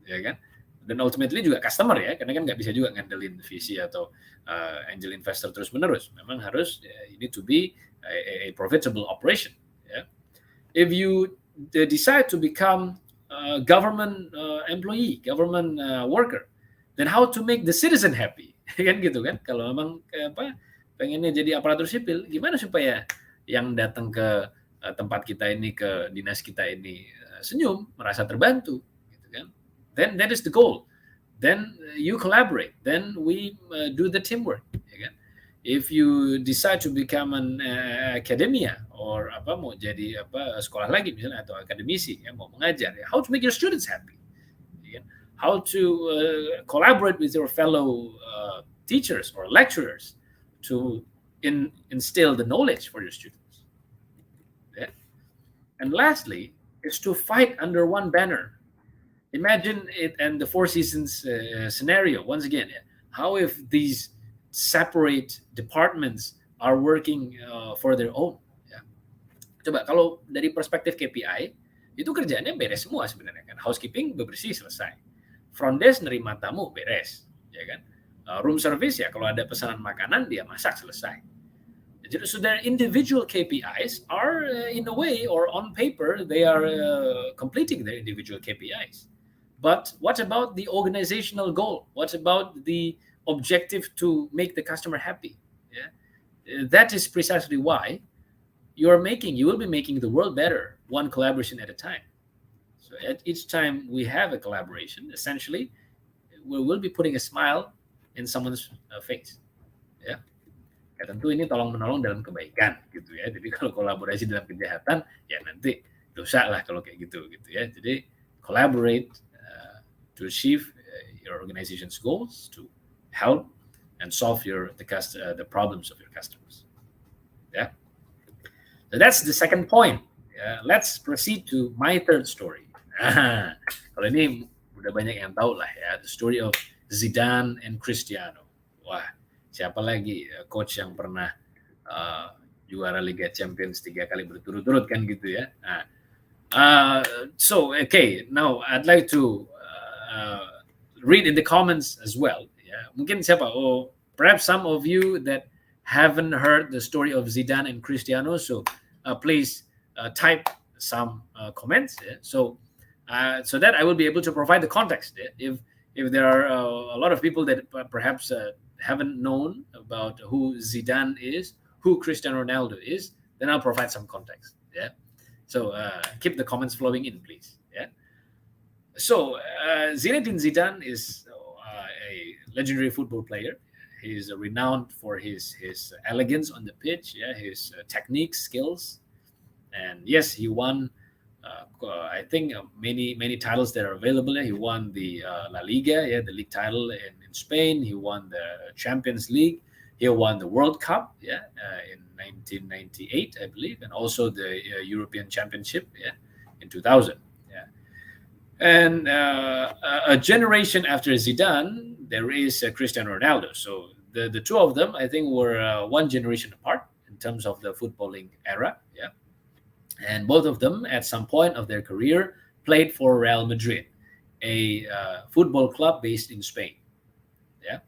Ya kan, dan ultimately juga customer ya, karena kan nggak bisa juga ngandelin VC atau angel investor terus menerus. Memang harus you need to be a profitable operation. Ya. If you decide to become a government employee, government worker, then how to make the citizen happy, kan gitu kan? Kalau memang pengennya jadi aparatur sipil, gimana supaya yang datang ke tempat kita ini, ke dinas kita ini senyum, merasa terbantu, gitu kan? Then that is the goal. Then you collaborate. Then we do the teamwork. Ya kan? If you decide to become an academia or mau jadi sekolah lagi misalnya atau akademisi yang mau mengajar, ya, how to make your students happy. Ya kan? How to collaborate with your fellow teachers or lecturers to instill the knowledge for your students. Yeah. And lastly is to fight under one banner. Imagine it and the Four Seasons scenario once again. How if these separate departments are working for their own. Ya. Coba kalau dari perspektif KPI, itu kerjaannya beres semua sebenarnya kan. Housekeeping bebersih selesai. Front desk nerima tamu beres, ya kan. Room service ya kalau ada pesanan makanan dia masak selesai. So their individual KPIs are in a way or on paper they are completing their individual KPIs. But what about the organizational goal? What about the objective to make the customer happy? Yeah, that is precisely why you will be making the world better one collaboration at a time. So at each time we have a collaboration, essentially we will be putting a smile in someone's face. Ya, ya tentu ini tolong menolong dalam kebaikan gitu ya. Jadi kalau kolaborasi dalam kejahatan ya nanti dosa lah kalau kayak gitu ya. Jadi collaborate to achieve your organization's goals, to help and solve the problems of your customers. Yeah. So that's the second point. Let's proceed to my third story. Kalau ini udah banyak yang tahu lah ya, the story of Zidane and Cristiano. Wah, siapa lagi coach yang pernah juara Liga Champions 3 kali berturut-turut kan gitu ya. So okay, now I'd like to read in the comments as well. Yeah, mungkin siapa? Oh, perhaps some of you that haven't heard the story of Zidane and Cristiano, so please type some comments. Yeah? So that I will be able to provide the context. Yeah? If there are a lot of people that perhaps haven't known about who Zidane is, who Cristiano Ronaldo is, then I'll provide some context. Yeah. So keep the comments flowing in, please. Yeah. So Zinedine Zidane is a legendary football player. He is renowned for his elegance on the pitch, yeah, his technique, skills, and yes, he won. I think many titles that are available. He won the La Liga, yeah, the league title in Spain. He won the Champions League. He won the World Cup, yeah, in 1998, I believe, and also the European Championship, yeah, in 2000. Yeah, and a generation after Zidane, there is Cristiano Ronaldo. So the two of them, I think, were one generation apart in terms of the footballing era. Yeah. And both of them, at some point of their career, played for Real Madrid, a football club based in Spain. Ya,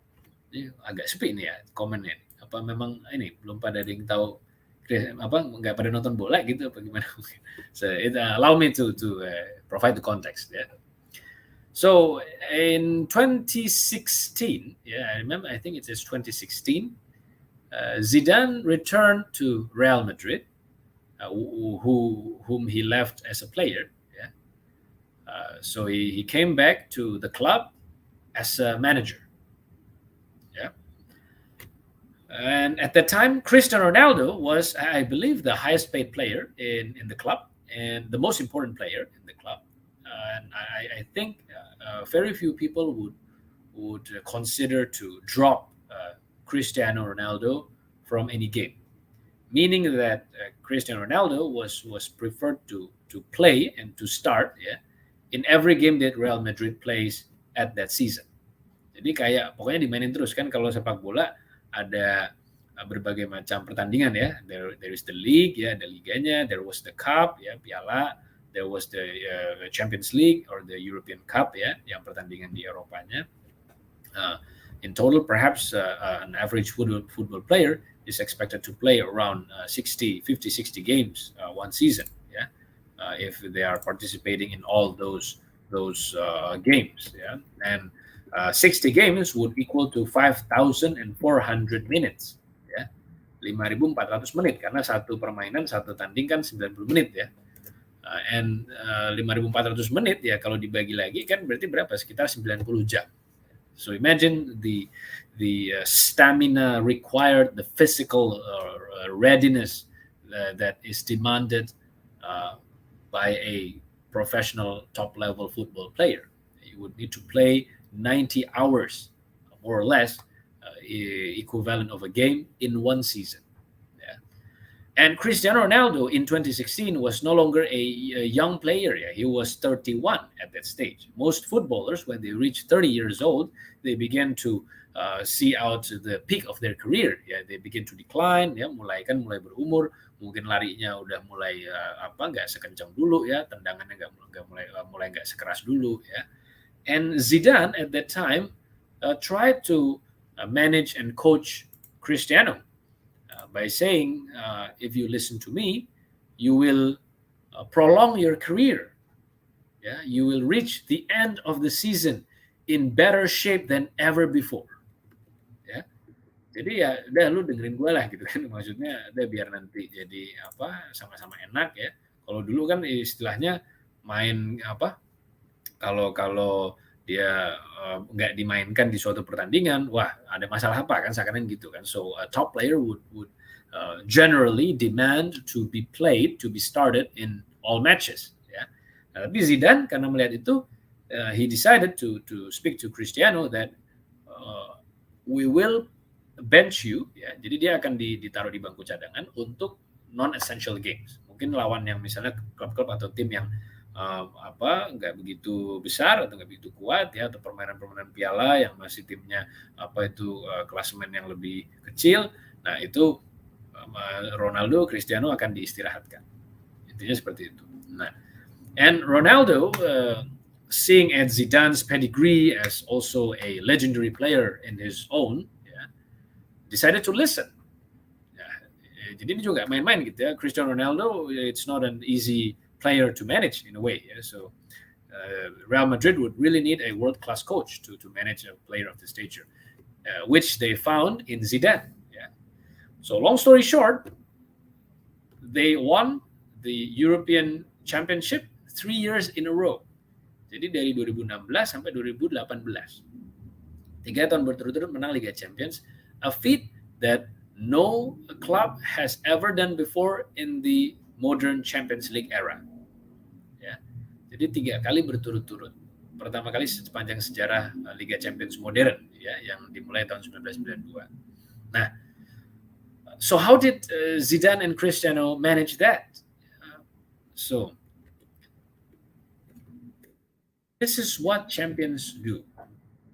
ini agak sepi nih ya komennya. Apa memang ini belum pada ada yang tahu apa nggak pada nonton bola gitu apa gimana? So it allow me to provide the context. Yeah. So in 2016, yeah, I remember. I think it is 2016. Zidane returned to Real Madrid. Whom he left as a player, yeah. So he came back to the club as a manager, yeah. And at that time, Cristiano Ronaldo was, I believe, the highest paid player in the club and the most important player in the club. And I think very few people would consider to drop Cristiano Ronaldo from any game. Meaning that Cristiano Ronaldo was preferred to play and to start, yeah, in every game that Real Madrid plays at that season. Jadi kayak pokoknya dimainin terus kan. Kalau sepak bola ada berbagai macam pertandingan ya. There is the league, ya, ada liganya. There was the cup, ya, piala. There was the Champions League or the European Cup, ya, yang pertandingan di Eropanya. In total, perhaps an average football player is expected to play around 50, 60 games one season, yeah, if they are participating in all those games, yeah, and 60 games would equal to 5,400 minutes, ya, 5.400 menit karena satu permainan satu tanding kan 90 menit ya, and 5.400 menit ya kalau dibagi lagi kan berarti berapa, sekitar 90 jam. So imagine the stamina required, the physical readiness that is demanded by a professional top-level football player. You would need to play 90 hours, more or less, equivalent of a game in one season. Yeah. And Cristiano Ronaldo in 2016 was no longer a young player. Yeah? He was 31 at that stage. Most footballers, when they reach 30 years old, they begin to see out the peak of their career. Yeah? They begin to decline. Ya? Mulai berumur, mungkin larinya udah mulai nggak sekencang dulu ya, tendangannya mulai nggak sekeras dulu ya. And Zidane at that time tried to manage and coach Cristiano. By saying, if you listen to me, you will prolong your career. Yeah, you will reach the end of the season in better shape than ever before. Ya, jadi ya, udah lu dengerin gue lah gitu kan, maksudnya udah biar nanti jadi sama-sama enak ya. Kalau dulu kan istilahnya main kalau dia nggak dimainkan di suatu pertandingan, wah ada masalah apa kan, seakan gitu kan. So a top player would generally demand to be played, to be started in all matches. Ya. Nah, tapi Zidane karena melihat itu, he decided to speak to Cristiano that we will bench you. Ya. Jadi dia akan ditaruh di bangku cadangan untuk non-essential games. Mungkin lawan yang misalnya klub-klub atau tim yang nggak begitu besar atau nggak begitu kuat ya, atau permainan-permainan piala yang masih timnya klasemen yang lebih kecil. Nah itu Ronaldo, Cristiano akan diistirahatkan. Intinya seperti itu. Nah, and Ronaldo, seeing at Zidane's pedigree as also a legendary player in his own, decided to listen. Jadi ini juga main-main gitu ya. Cristiano Ronaldo, it's not an easy player to manage in a way. Yeah? So Real Madrid would really need a world-class coach to manage a player of this stature, which they found in Zidane. Yeah? So long story short, they won the European Championship 3 years in a row. Jadi dari 2016 sampai 2018. 3 tahun berturut-turut menang Liga Champions, a feat that no club has ever done before in the modern Champions League era. Ya. Jadi 3 kali berturut-turut. Pertama kali sepanjang sejarah Liga Champions modern ya, yang dimulai tahun 1992. Nah, so how did Zidane and Cristiano manage that? So this is what champions do.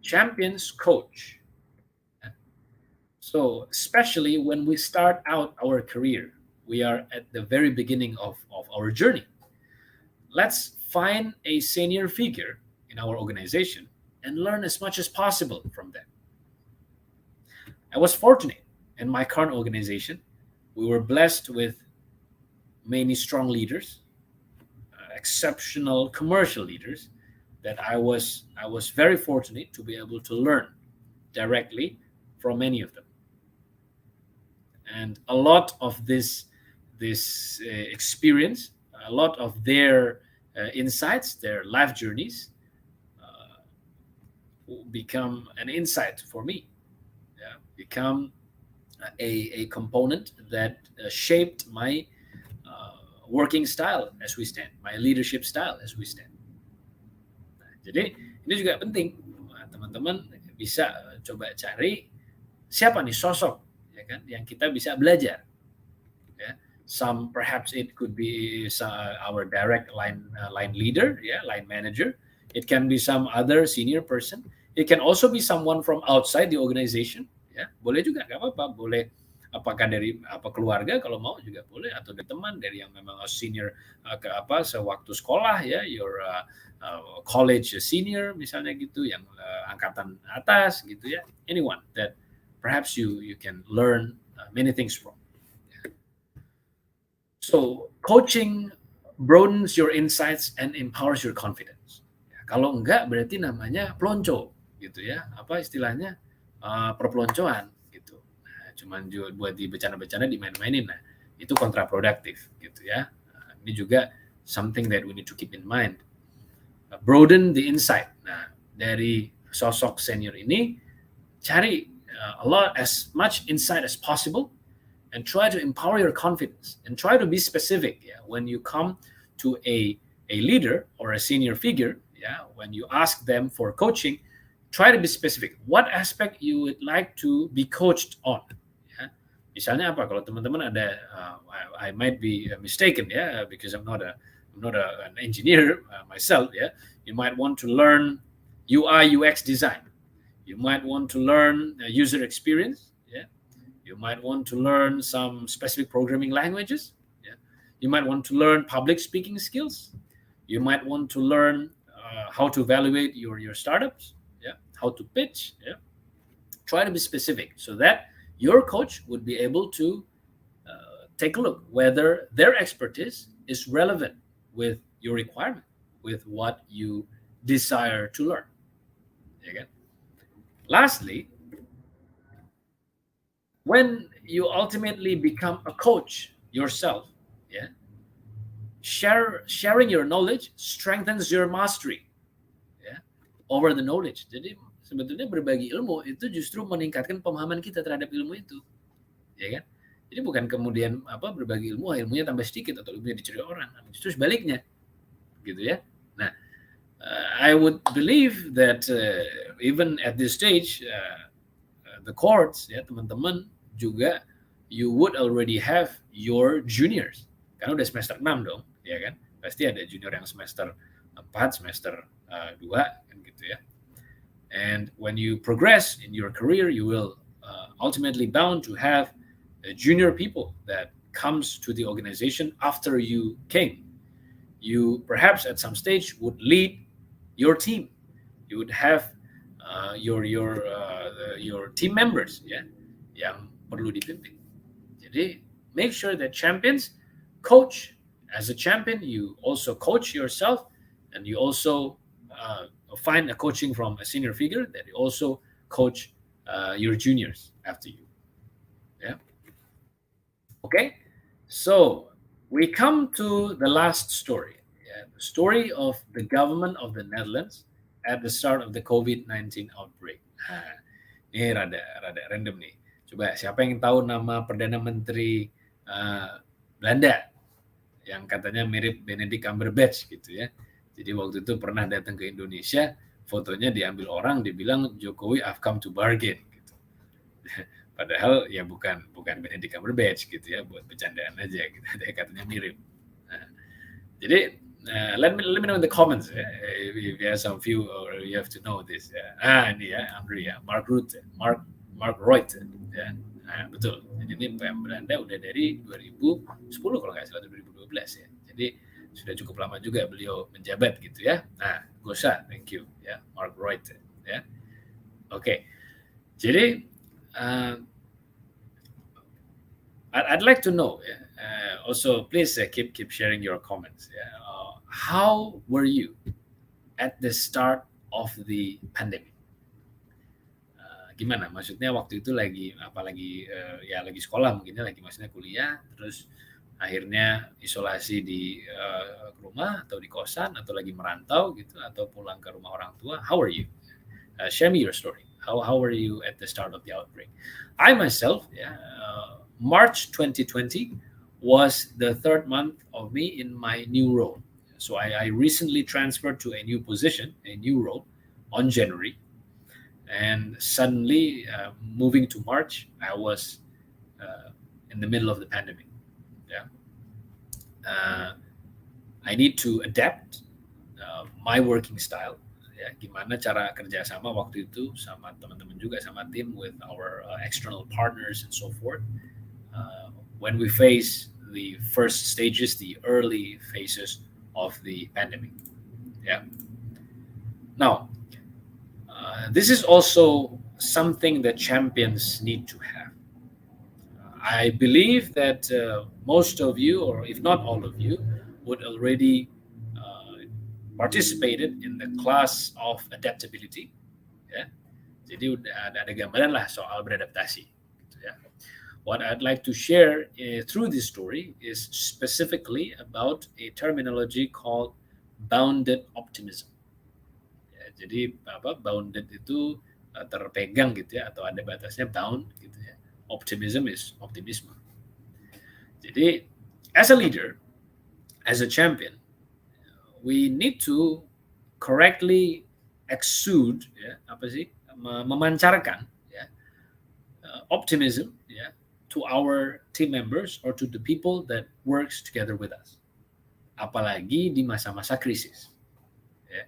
Champions coach. So especially when we start out our career, we are at the very beginning of our journey. Let's find a senior figure in our organization and learn as much as possible from them. I was fortunate in my current organization. We were blessed with many strong leaders, exceptional commercial leaders that I was very fortunate to be able to learn directly from many of them. And a lot of this experience, a lot of their insights, their life journeys, become an insight for me. Become a component that shaped my working style as we stand, my leadership style as we stand. Nah, jadi ini juga penting, teman-teman bisa coba cari siapa nih sosok ya kan yang kita bisa belajar. Ya. Some perhaps it could be our direct line leader, line manager. It can be some other senior person. It can also be someone from outside the organization. Ya, boleh juga, nggak apa-apa. Boleh apakah dari keluarga kalau mau juga boleh, atau dari teman, dari yang memang senior sewaktu sekolah ya, your college senior misalnya gitu, yang angkatan atas gitu ya. Anyone that perhaps you can learn many things from. So coaching broadens your insights and empowers your confidence. Ya, kalau enggak berarti namanya pelonco gitu ya. Apa istilahnya? Perpeloncoan gitu. Nah, cuman buat dibecana-becana, dimain-mainin. Nah, itu kontraproduktif gitu ya. Nah, ini juga something that we need to keep in mind. Broaden the insight. Nah, dari sosok senior ini cari as much insight as possible and try to empower your confidence and try to be specific. Yeah, when you come to a leader or a senior figure, when you ask them for coaching, try to be specific. What aspect you would like to be coached on? Yeah? Misalnya apa? Kalau teman-teman ada, I might be mistaken ya, because I'm not an engineer myself ya. You might want to learn UI UX design. You might want to learn user experience. Yeah. You might want to learn some specific programming languages. Yeah. You might want to learn public speaking skills. You might want to learn how to evaluate your startups. Yeah. How to pitch. Yeah. Try to be specific so that your coach would be able to take a look whether their expertise is relevant with your requirement, with what you desire to learn. Again. Lastly, when you ultimately become a coach yourself, yeah, sharing your knowledge strengthens your mastery, yeah, over the knowledge. Jadi sebetulnya berbagi ilmu itu justru meningkatkan pemahaman kita terhadap ilmu itu, ya kan? Jadi bukan kemudian berbagi ilmu, ilmunya tambah sedikit atau ilmunya dicuri orang, justru sebaliknya, gitu ya. Nah, I would believe that even at this stage, the cohorts, ya teman-teman juga, you would already have your juniors, karena udah semester 6 dong, ya kan? Pasti ada junior yang semester 4, semester 2, kan gitu ya. And when you progress in your career, you will ultimately bound to have junior people that comes to the organization after you came. You perhaps at some stage would lead your team. You would have your team members, ya, yang perlu dipimpin. Jadi make sure that champions coach. As a champion, you also coach yourself, and you also find a coaching from a senior figure that you also coach your juniors after you. Yeah. Okay. So we come to the last story. Yeah, the story of the government of the Netherlands at the start of the COVID-19 outbreak. Nah, ini rada random nih. Coba siapa yang tahu nama Perdana Menteri Belanda yang katanya mirip Benedict Cumberbatch gitu ya. Jadi waktu itu pernah datang ke Indonesia, fotonya diambil orang, dibilang Jokowi I've come to bargain gitu. Padahal ya bukan Benedict Cumberbatch gitu ya, buat bercandaan aja gitu. Dia katanya mirip. Nah, jadi let me know in the comments if you have some view or you have to know this. Ini ya Andre ya, Mark Rutte ya. Nah, betul. Jadi ini PM Belanda udah dari 2010 kalau nggak salah, 2012 ya. Jadi sudah cukup lama juga beliau menjabat gitu ya. Nah, Gosa, thank you ya, Mark Rutte ya. Oke. Jadi I'd like to know also please keep sharing your comments. How were you at the start of the pandemic? Gimana? Maksudnya waktu itu lagi lagi sekolah mungkin ya, lagi maksudnya kuliah, terus akhirnya isolasi di rumah atau di kosan, atau lagi merantau gitu, atau pulang ke rumah orang tua. How are you? Share me your story. How were you at the start of the outbreak? I myself, March 2020 was the third month of me in my new role. So I recently transferred to a new position, a new role on January. And suddenly, moving to March, I was in the middle of the pandemic. Yeah, I need to adapt my working style. Ya, gimana cara kerja sama waktu itu sama teman-teman juga, sama tim, with our external partners and so forth. When we face the first stages, the early phases of the pandemic. Yeah. Now, this is also something that champions need to have. I believe that most of you, or if not all of you, would already participated in the class of adaptability. Ya. Jadi ada gambaran lah soal beradaptasi. Gitu ya. What I'd like to share through this story is specifically about a terminology called bounded optimism. Jadi bounded itu terpegang gitu ya, atau ada batasnya, bound gitu ya. Optimism is optimisme. Jadi as a leader, as a champion, we need to correctly exude memancarkan optimism to our team members or to the people that works together with us. Apalagi di masa-masa krisis. Ya.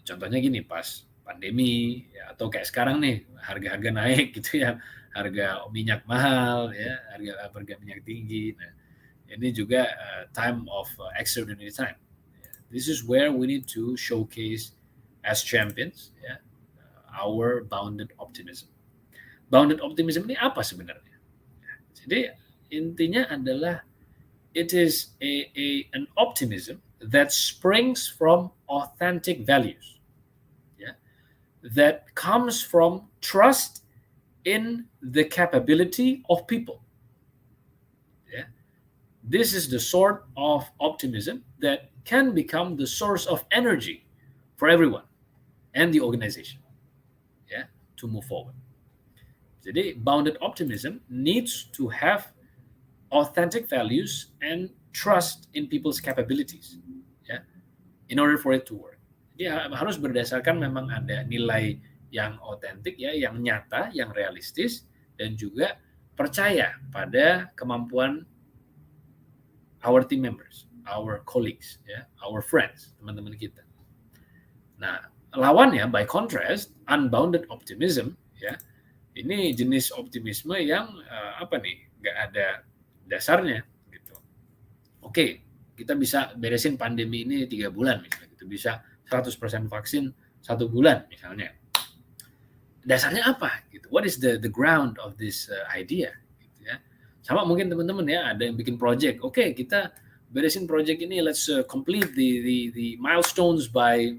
Contohnya gini, pas pandemi ya, atau kayak sekarang nih harga-harga naik gitu ya, harga minyak mahal ya, harga minyak tinggi. Nah, ini juga time of extraordinary time. This is where we need to showcase as champions ya, our bounded optimism. Bounded optimism ini apa sebenarnya? Jadi intinya adalah it is an optimism that springs from authentic values, yeah, that comes from trust in the capability of people. Yeah, this is the sort of optimism that can become the source of energy for everyone and the organization, yeah, to move forward. Jadi bounded optimism needs to have authentic values and trust in people's capabilities, ya, in order for it to work. Jadi harus berdasarkan memang ada nilai yang otentik ya, yang nyata, yang realistis, dan juga percaya pada kemampuan our team members, our colleagues, ya, our friends, teman-teman kita. Nah, lawannya by contrast, unbounded optimism, ya, ini jenis optimisme yang nggak ada dasarnya gitu. Oke, kita bisa beresin pandemi ini 3 bulan misalnya, gitu. Bisa 100% vaksin 1 bulan misalnya. Dasarnya apa? Gitu. What is the ground of this idea? Gitu ya. Sama mungkin teman-teman ya, ada yang bikin project. Oke, kita beresin project ini, let's complete the milestones by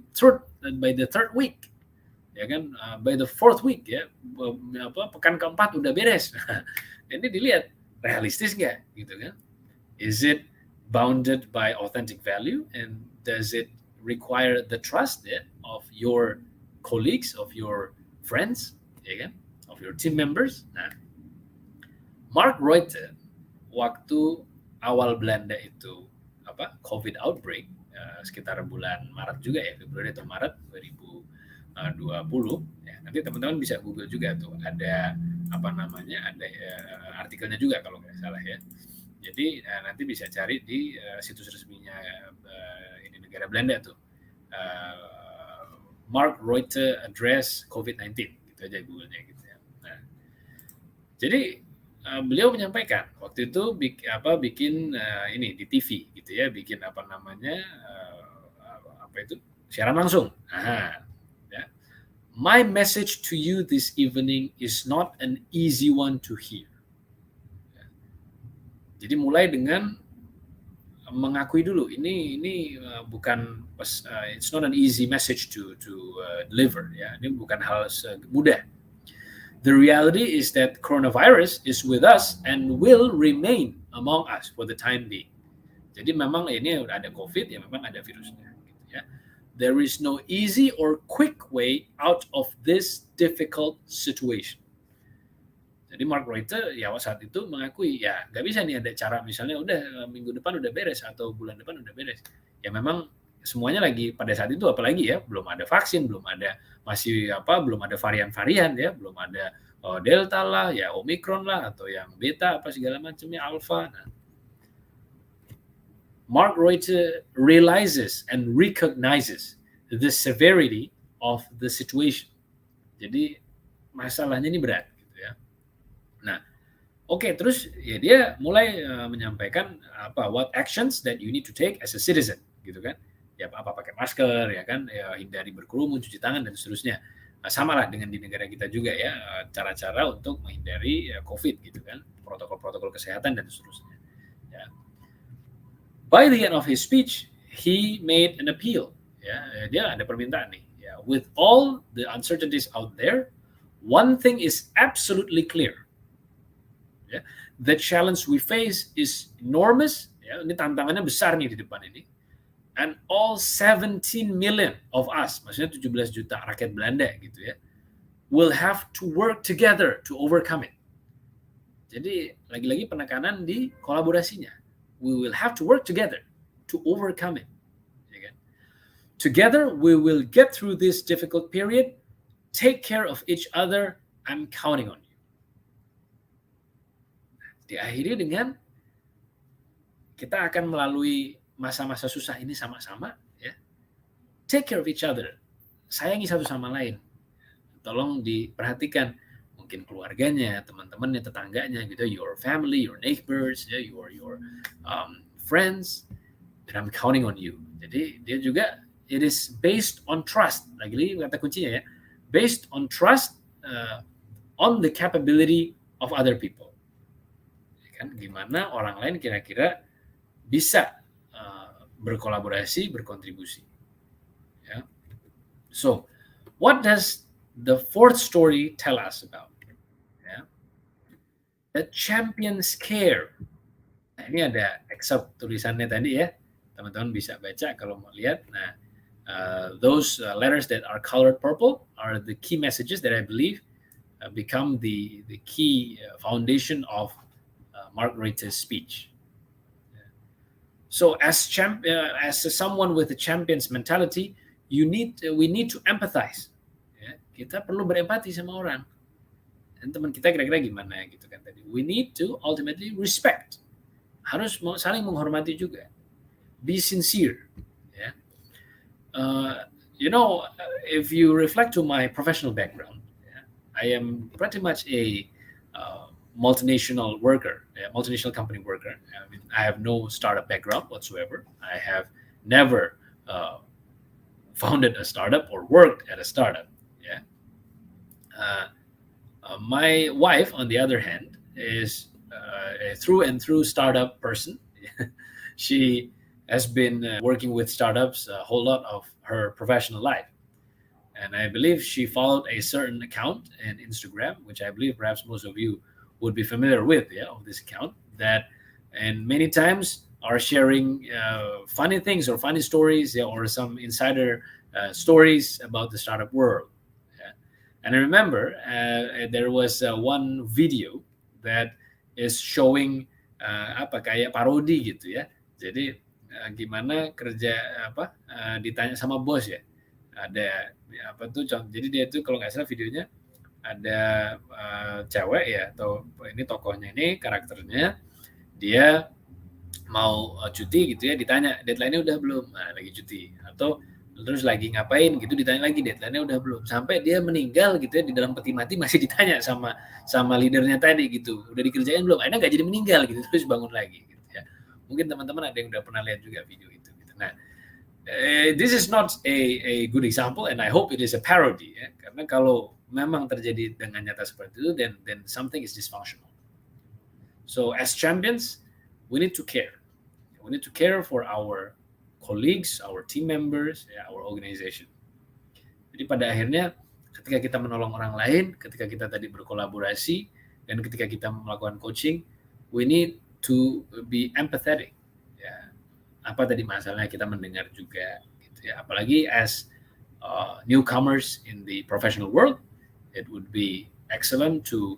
the third week. Ya kan, by the fourth week ya, pekan keempat udah beres. Ini dilihat realistis nggak gitu kan? Is it bounded by authentic value and does it require the trust of your colleagues, of your friends, ya kan, of your team members? Nah, Mark Rutte waktu awal Belanda itu COVID outbreak sekitar bulan Maret juga ya, Februari atau Maret 2020 ya, nanti teman-teman bisa Google juga tuh, ada ada artikelnya juga kalau nggak salah ya. Jadi nanti bisa cari di situs resminya ini negara Belanda tuh, Mark Rutte address COVID-19 gitu aja Google-nya gitu ya. Nah, jadi beliau menyampaikan waktu itu bikin ini di TV gitu ya, bikin siaran langsung. My message to you this evening is not an easy one to hear. Jadi mulai dengan mengakui dulu ini bukan it's not an easy message to deliver ya. Ini bukan hal mudah. The reality is that coronavirus is with us and will remain among us for the time being. Jadi memang ini ada COVID ya, memang ada virusnya gitu ya. There is no easy or quick way out of this difficult situation. Jadi Mark Rutte ya saat itu mengakui ya nggak bisa nih ada cara misalnya udah minggu depan udah beres atau bulan depan udah beres. Ya memang semuanya lagi pada saat itu, apalagi ya belum ada vaksin, belum ada belum ada varian-varian ya, belum ada Delta lah, ya Omicron lah, atau yang Beta apa segala macamnya, Alpha. Nah, Mark Rutte realizes and recognizes the severity of the situation. Jadi masalahnya ini berat gitu ya. Nah, oke, terus ya dia mulai menyampaikan what actions that you need to take as a citizen gitu kan. Ya pakai masker ya kan, ya hindari berkerumun, cuci tangan dan seterusnya. Sama lah dengan di negara kita juga ya, cara-cara untuk menghindari COVID gitu kan, protokol-protokol kesehatan dan seterusnya. Ya. By the end of his speech, he made an appeal. Ya, dia ada permintaan nih. Ya, with all the uncertainties out there, one thing is absolutely clear. Ya, the challenge we face is enormous. Ya, ini tantangannya besar nih di depan ini. And all 17 million of us, maksudnya 17 juta rakyat Belanda gitu ya, will have to work together to overcome it. Jadi lagi-lagi penekanan di kolaborasinya. We will have to work together to overcome it. Ya kan? Together we will get through this difficult period. Take care of each other. I'm counting on you. diakhiri dengan kita akan melalui masa-masa susah ini sama-sama, ya. Take care of each other. Sayangi satu sama lain. Tolong diperhatikan mungkin keluarganya, teman-temannya, tetangganya gitu, your family, your neighbors, ya, your friends. And I'm counting on you. Jadi dia juga it is based on trust. Lagi-lagi kata kuncinya ya. Based on trust on the capability of other people. Kan gimana orang lain kira-kira bisa berkolaborasi, berkontribusi. Ya. So, what does the fourth story tell us about? Ya. The champions care. Nah, ini ada excerpt tulisannya tadi ya. Teman-teman bisa baca kalau mau lihat. Nah, those letters that are colored purple are the key messages that I believe become the key foundation of Mark Reuter's speech. So as someone with a champion's mentality, we need to empathize. Ya, kita perlu berempati sama orang. Dan teman kita kira-kira gimana gitu kan tadi. We need to ultimately respect. Harus saling menghormati juga. Be sincere. Ya. If you reflect to my professional background, I am pretty much a multinational worker, a multinational company worker. I mean, I have no startup background whatsoever. I have never founded a startup or worked at a startup. Yeah. My wife, on the other hand, is a through and through startup person. She has been working with startups a whole lot of her professional life. And I believe she followed a certain account in Instagram, which I believe perhaps most of you would be familiar with, of this account, that and many times are sharing funny things or funny stories, or some insider stories about the startup world. Yeah. And I remember there was one video that is showing kayak parodi gitu ya. Jadi gimana kerja ditanya sama bos ya. Ada jadi dia tuh kalau nggak salah videonya ada cewek ya, atau ini tokohnya ini karakternya dia mau cuti gitu ya, ditanya deadline-nya udah belum, nah lagi cuti, atau terus lagi ngapain gitu ditanya lagi deadline-nya udah belum, sampai dia meninggal gitu ya, di dalam peti mati masih ditanya sama leadernya tadi gitu, udah dikerjain belum, akhirnya nggak jadi meninggal gitu, terus bangun lagi gitu ya. Mungkin teman-teman ada yang udah pernah lihat juga video itu gitu. Nah, this is not a good example, and I hope it is a parody ya, karena kalau memang terjadi dengan nyata seperti itu, then something is dysfunctional. So as champions, we need to care. We need to care for our colleagues, our team members, our organization. Jadi pada akhirnya ketika kita menolong orang lain, ketika kita tadi berkolaborasi, dan ketika kita melakukan coaching, we need to be empathetic. Ya, apa tadi masalahnya kita mendengar juga, gitu ya. Apalagi as newcomers in the professional world, it would be excellent to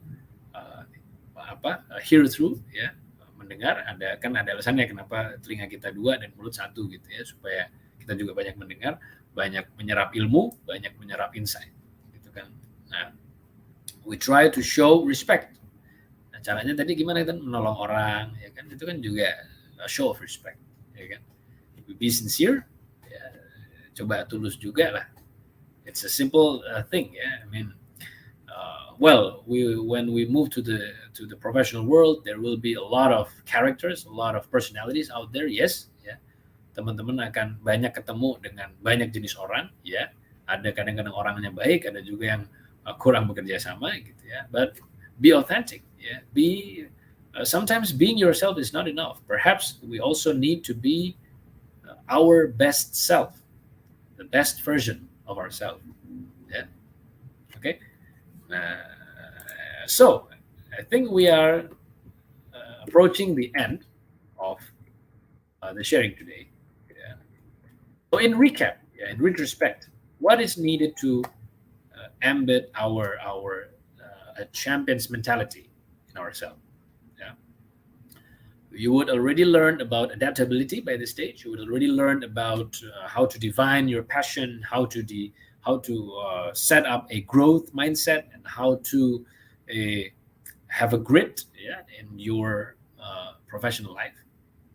hear through, ya, mendengar. Ada alasannya kenapa telinga kita dua dan mulut satu gitu ya, supaya kita juga banyak mendengar, banyak menyerap ilmu, banyak menyerap insight gitu kan. Nah, we try to show respect. Nah, caranya tadi gimana kan, menolong orang ya kan, itu kan juga a show of respect ya kan. Be sincere, ya, coba tulus juga lah. It's a simple thing, yeah. I mean, when we move to the professional world, there will be a lot of characters, a lot of personalities out there. Yes, ya. Teman-teman akan banyak ketemu dengan banyak jenis orang, ya. Ada kadang-kadang orangnya baik, ada juga yang kurang bekerja sama, gitu ya. But be authentic, ya. Sometimes being yourself is not enough. Perhaps we also need to be our best self, the best version of ourselves. Yeah. Okay. So I think we are approaching the end of the sharing today. Yeah. So in recap, in retrospect, what is needed to embed our champion's mentality in ourselves? Yeah. You would already learn about adaptability by this stage. You would already learn about how to define your passion, how to set up a growth mindset, and how to have a grit, in your professional life.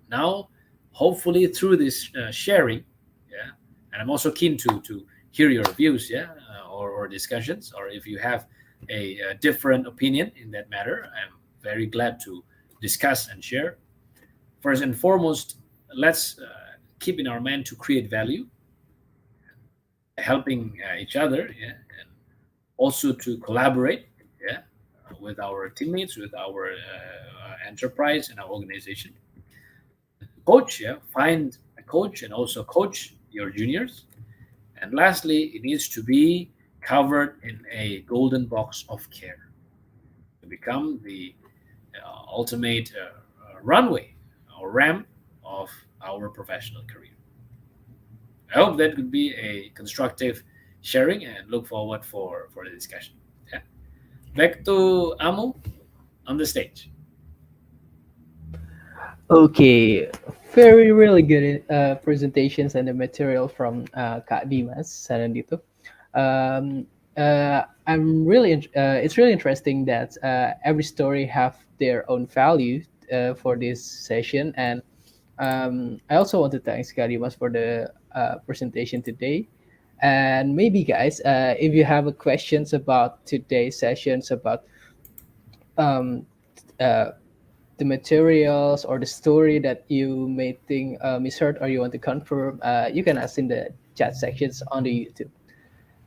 Now, hopefully through this sharing, and I'm also keen to hear your views, or discussions, or if you have a different opinion in that matter, I'm very glad to discuss and share. First and foremost, let's keep in our mind to create value, helping each other, and also to collaborate, with our teammates, with our enterprise and our organization. Coach, find a coach and also coach your juniors. And lastly, it needs to be covered in a golden box of care to become the ultimate runway or ramp of our professional career. I hope that could be a constructive sharing and look forward for the discussion. Yeah. Back to Amu on the stage. Okay, very really good presentations and the material from Kak Dimas Hanandito. I'm really it's really interesting that every story have their own value for this session, and I also want to thank Kak Dimas for the presentation today. And maybe guys, if you have questions about today's sessions about um, uh, the materials or the story that you may think misheard or you want to confirm, you can ask in the chat sections on the YouTube.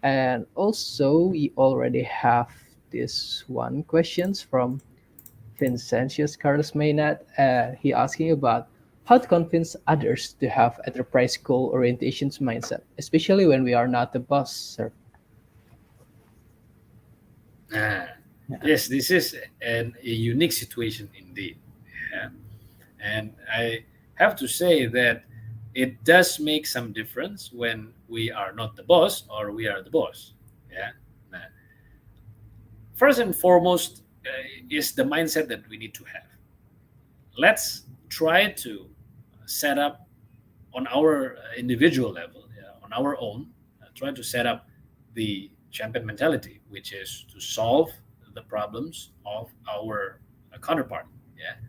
And also, we already have this one questions from Vincentius Carlos Maynard. He asking about how to convince others to have enterprise goal orientations mindset, especially when we are not the boss, sir. Ah, yes, this is a unique situation indeed. Yeah. And I have to say that it does make some difference when we are not the boss or we are the boss. Yeah. Nah, first and foremost is the mindset that we need to have. Let's try to set up on our individual level, on our own, try to set up the champion mentality, which is to solve the problems of our counterpart. Ya,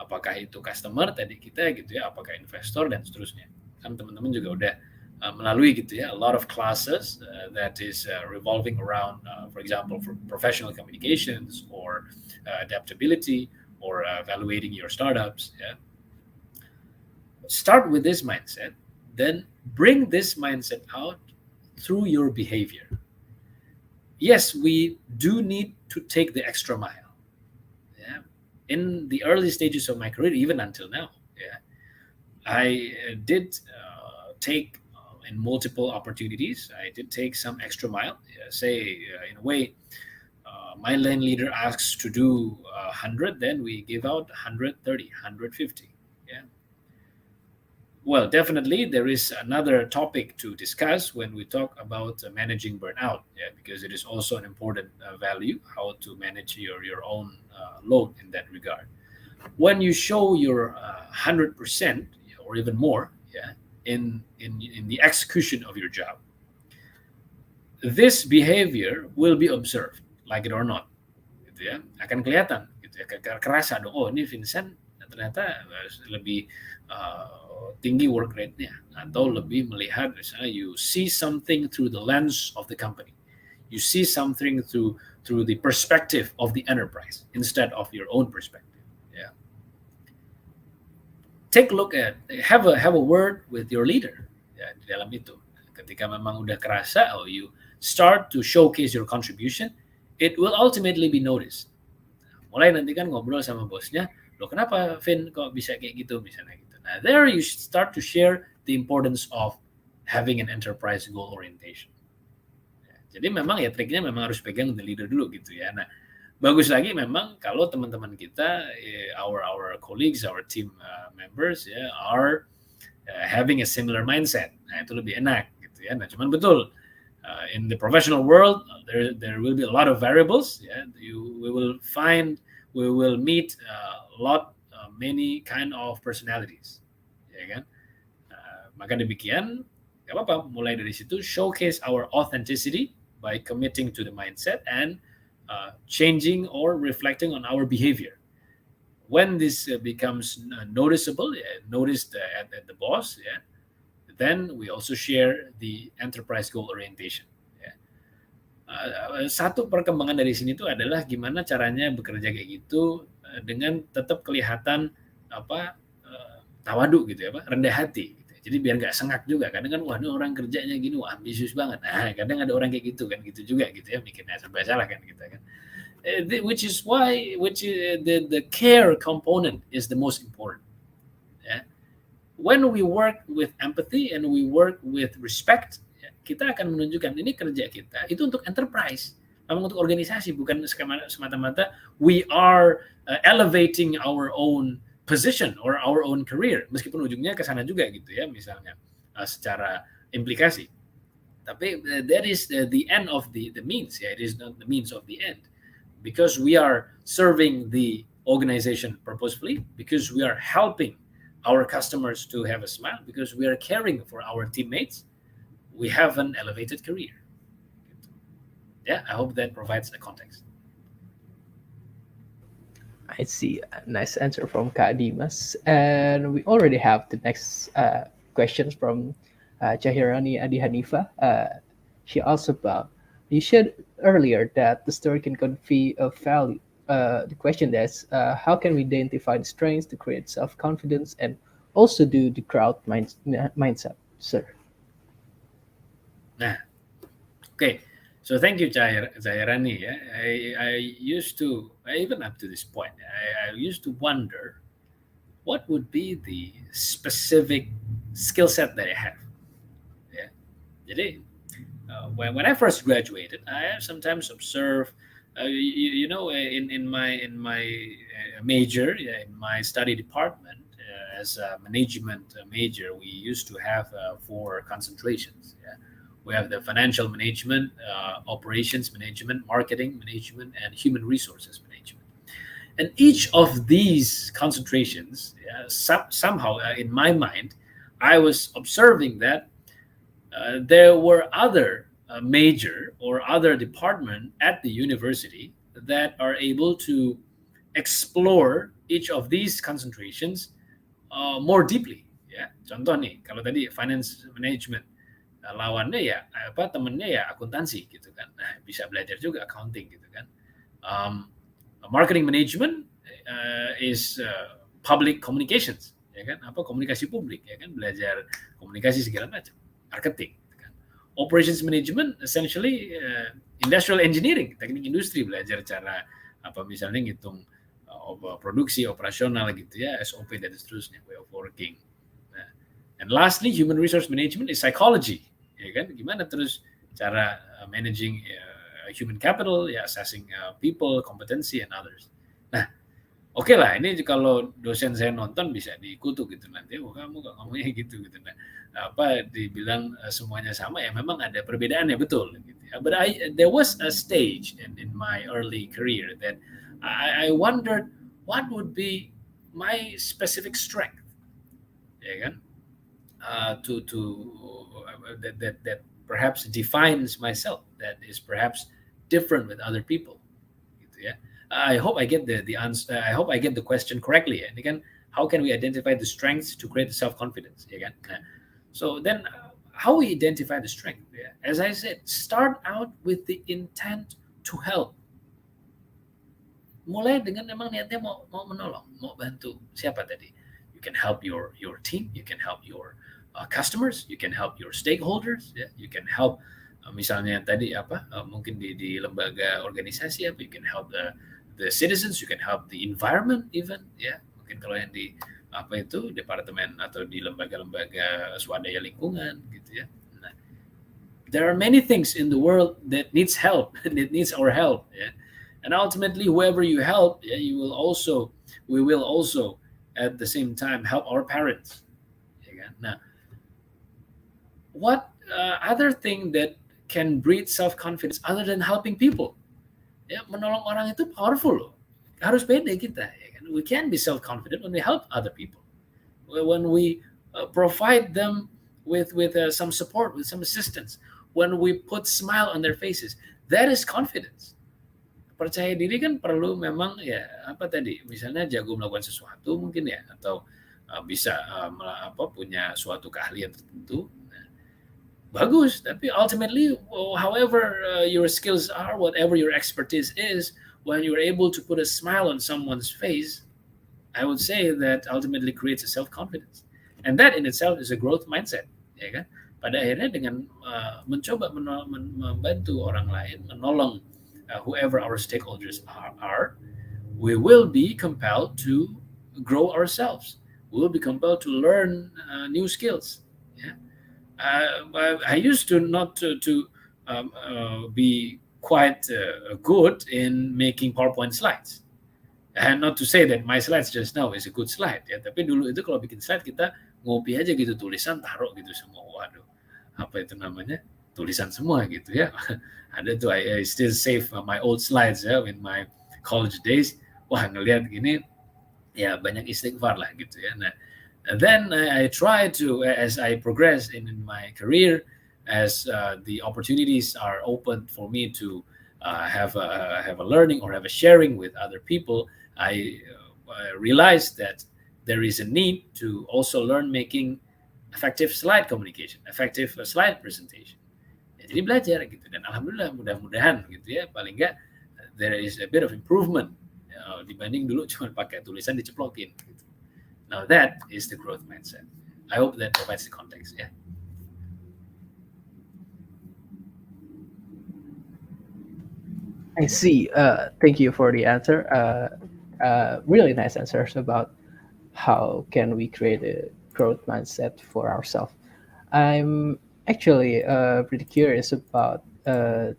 apakah itu customer tadi kita gitu ya, apakah investor dan seterusnya. Kan teman-teman juga udah melalui gitu ya, a lot of classes that is revolving around, for example, for professional communications or adaptability or evaluating your startups. Yeah, start with this mindset, then bring this mindset out through your behavior. Yes, we do need to take the extra mile. Yeah, in the early stages of my career, even until now, yeah, I did take in multiple opportunities. I did take some extra mile. Say, in a way, my line leader asks to do 100, then we give out 130, 150. Yeah. Well, definitely there is another topic to discuss when we talk about managing burnout, because it is also an important value, how to manage your own load in that regard. When you show your 100% or even more, in the execution of your job, this behavior will be observed, like it or not. Gitu ya. Akan kelihatan, gitu ya. Kerasa dong, oh ini Vincent ternyata lebih tinggi work rate-nya, atau lebih melihat misalnya you see something through the lens of the company, you see something through the perspective of the enterprise instead of your own perspective. Yeah, take a look at, have a word with your leader ya, di dalam itu. Ketika memang udah kerasa, oh you start to showcase your contribution, it will ultimately be noticed. Mulai nanti kan ngobrol sama bosnya, loh kenapa Vin kok bisa kayak gitu misalnya gitu. Nah, there you start to share the importance of having an enterprise goal orientation. Jadi memang ya triknya memang harus pegang the leader dulu gitu ya. Nah, bagus lagi memang kalau teman-teman kita, our colleagues, our team members ya, are having a similar mindset. Nah, itu lebih enak gitu ya. Nah, cuman betul in the professional world there will be a lot of variables. Yeah, we will meet a lot many kind of personalities. Ya kan? Maka demikian, gak apa-apa. Mulai dari situ, showcase our authenticity by committing to the mindset and changing or reflecting on our behavior. When this becomes noticeable, noticed at the boss, then we also share the enterprise goal orientation. Satu perkembangan dari sini tuh adalah gimana caranya bekerja kayak gitu dengan tetap kelihatan tawadu gitu ya, rendah hati. Gitu. Jadi biar nggak sengak juga. Kadang kan wah ini orang kerjanya gini, wah ambisius banget. Nah kadang ada orang kayak gitu kan, gitu juga gitu ya, mikirnya serba salah kan kita kan. Which is the care component is the most important. Yeah. When we work with empathy and we work with respect, kita akan menunjukkan ini kerja kita itu untuk enterprise, memang untuk organisasi, bukan semata-mata we are elevating our own position or our own career, meskipun ujungnya ke sana juga gitu ya, misalnya secara implikasi. Tapi that is the end of the means, it is not the means of the end, because we are serving the organization purposefully, because we are helping our customers to have a smile, because we are caring for our teammates. We have an elevated career. Yeah, I hope that provides the context. I see. A nice answer from Kak Dimas. And we already have the next questions from Jahirani Adi Hanifa. She asked about, you shared earlier that the story can convey a value. The question is, how can we identify the strengths to create self-confidence and also do the crowd mindset, sir? Nah, okay. So thank you, Zahirani. Yeah, I used to, even up to this point, I used to wonder what would be the specific skill set that I have. Yeah, jadi when I first graduated, I sometimes observe, in my major, in my study department, as a management major, we used to have 4 concentrations. Yeah. We have the financial management, operations management, marketing management, and human resources management. And each of these concentrations, somehow in my mind, I was observing that there were other major or other department at the university that are able to explore each of these concentrations more deeply. Ya, contoh nih, kalau tadi finance management, lawannya ya temennya ya akuntansi gitu kan, nah bisa belajar juga accounting gitu kan. Marketing management is public communications, ya kan, komunikasi publik, ya kan, belajar komunikasi segala macam, marketing gitu kan. Operations management essentially industrial engineering, teknik industri, belajar cara misalnya ngitung produksi operasional gitu ya, SOP dan seterusnya, way of working. And lastly, human resource management is psychology, ya kan? Gimana terus cara managing human capital, ya, assessing people, competency, and others. Nah, oke lah, ini kalau dosen saya nonton bisa dikutuk gitu nanti, kamu gak ngomongnya gitu. Nah, dibilang semuanya sama, ya memang ada perbedaannya, betul. Gitu ya. But there was a stage in my early career that I wondered what would be my specific strength, ya kan? That perhaps defines myself, that is perhaps different with other people. Gitu ya. I hope I get the answer. I hope I get the question correctly. And again, how can we identify the strengths to create the self-confidence? Ya kan? So then, how we identify the strength? Yeah? As I said, start out with the intent to help. Mulai dengan memang niatnya mau menolong, mau bantu. Siapa tadi? You can help your team. You can help your customers, you can help your stakeholders, you can help misalnya tadi mungkin di lembaga organisasi you can help the citizens, you can help the environment even, mungkin kalau yang di departemen atau di lembaga-lembaga swadaya lingkungan gitu ya. Nah, there are many things in the world that needs help, that needs our help, and ultimately whoever you help, we will also at the same time help our parents. Nah, what other thing that can breed self-confidence other than helping people? Ya, menolong orang itu powerful loh. Harus pede kita. Ya kan? We can be self-confident when we help other people. When we provide them with some support, with some assistance. When we put smile on their faces. That is confidence. percaya diri kan perlu memang ya apa tadi, misalnya jago melakukan sesuatu mungkin ya, atau bisa punya suatu keahlian tertentu. Nah, bagus, tapi ultimately however your skills are, whatever your expertise is, when you're able to put a smile on someone's face, I would say that ultimately creates a self-confidence. And that in itself is a growth mindset, ya kan? Pada akhirnya dengan mencoba membantu orang lain, menolong whoever our stakeholders are, we will be compelled to grow ourselves. We will be compelled to learn new skills. Yeah? I used to not to be quite good in making PowerPoint slides. And not to say that my slides just now is a good slide ya, tapi dulu itu kalau bikin slide kita ngopi aja gitu, tulisan taruh gitu semua, waduh apa itu namanya, tulisan semua gitu ya. Ada tuh I still save my old slides ya in my college days, wah ngelihat gini ya banyak istighfar lah gitu ya. Nah, then I try to, as I progress in my career, as the opportunities are open for me to have a learning or have a sharing with other people, I realized that there is a need to also learn making effective slide communication, effective slide presentation. Ya, jadi belajar gitu, dan alhamdulillah mudah-mudahan gitu ya, paling nggak there is a bit of improvement dibanding dulu cuma pakai tulisan diceplokin. Gitu. Now that is the growth mindset. I hope that provides the context. Yeah. I see. Thank you for the answer. Really nice answers about how can we create a growth mindset for ourselves. I'm actually pretty curious about the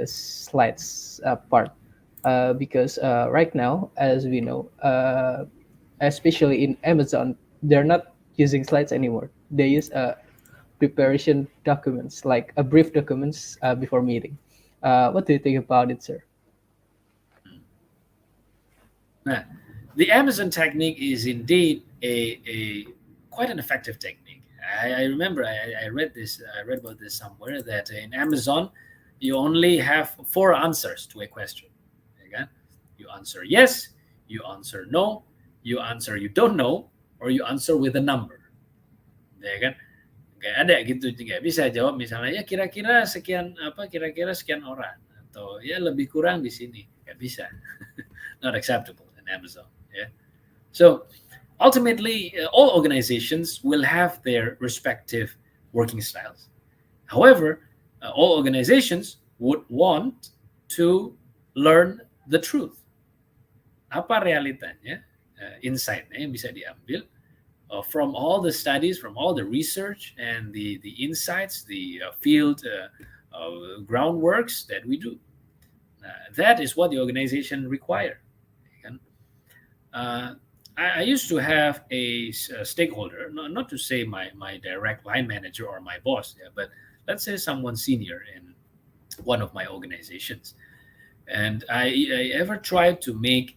slides part because right now, as we know, especially in Amazon, they're not using slides anymore. They use preparation documents, like a brief documents before meeting. What do you think about it, sir? The Amazon technique is indeed a quite an effective technique. I remember I read this. I read about this somewhere that in Amazon, you only have 4 answers to a question. Okay? You answer yes, you answer no, you answer you don't know, or you answer with a number. Ya kan? Kayak ada gitu juga. Bisa jawab misalnya ya kira-kira sekian orang, atau ya lebih kurang di sini. Nggak bisa. Not acceptable in Amazon. Yeah. So ultimately, all organizations will have their respective working styles. However, all organizations would want to learn the truth. Apa realitanya, insight-nya yang bisa diambil from all the studies, from all the research and the insights, the field groundworks that we do. That is what the organization require. I used to have a stakeholder, not to say my direct line manager or my boss, yeah, but let's say someone senior in one of my organizations. And I ever tried to make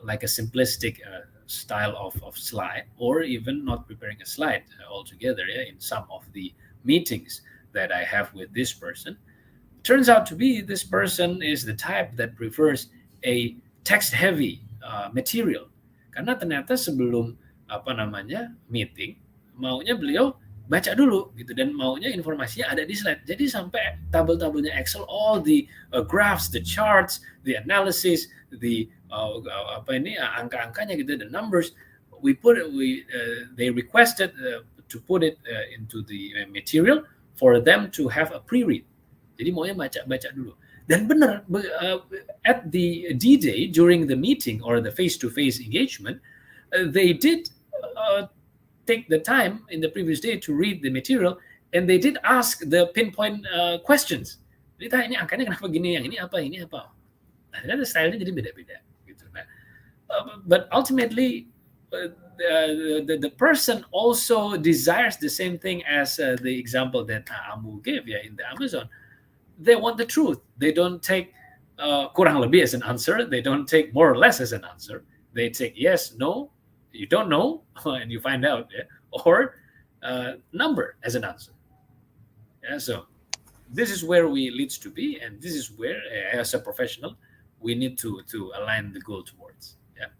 like a simplistic style of slide, or even not preparing a slide altogether, yeah, in some of the meetings that I have with this person. Turns out to be this person is the type that prefers a text-heavy material. Karena ternyata sebelum meeting, maunya beliau baca dulu gitu, dan maunya informasinya ada di slide. Jadi sampai tabel-tabelnya Excel, all the graphs, the charts, the analysis, the angka-angkanya gitu, the numbers, they requested to put it into the material for them to have a pre-read. Jadi maunya baca dulu. Dan benar, at the D-Day, during the meeting or the face-to-face engagement, they did take the time in the previous day to read the material, and they did ask the pinpoint questions. Jadi ini angkanya kenapa gini, yang ini apa. Nah, ternyata stylenya jadi beda-beda. Gitu. Nah, but ultimately, the person also desires the same thing as the example that Amu gave in the Amazon. They want the truth. They don't take kurang lebih as an answer. They don't take more or less as an answer. They take yes, no, you don't know, and you find out, yeah? Or number as an answer. Yeah, so this is where we leads to be, and this is where, as a professional, we need to align the goal towards. Yeah,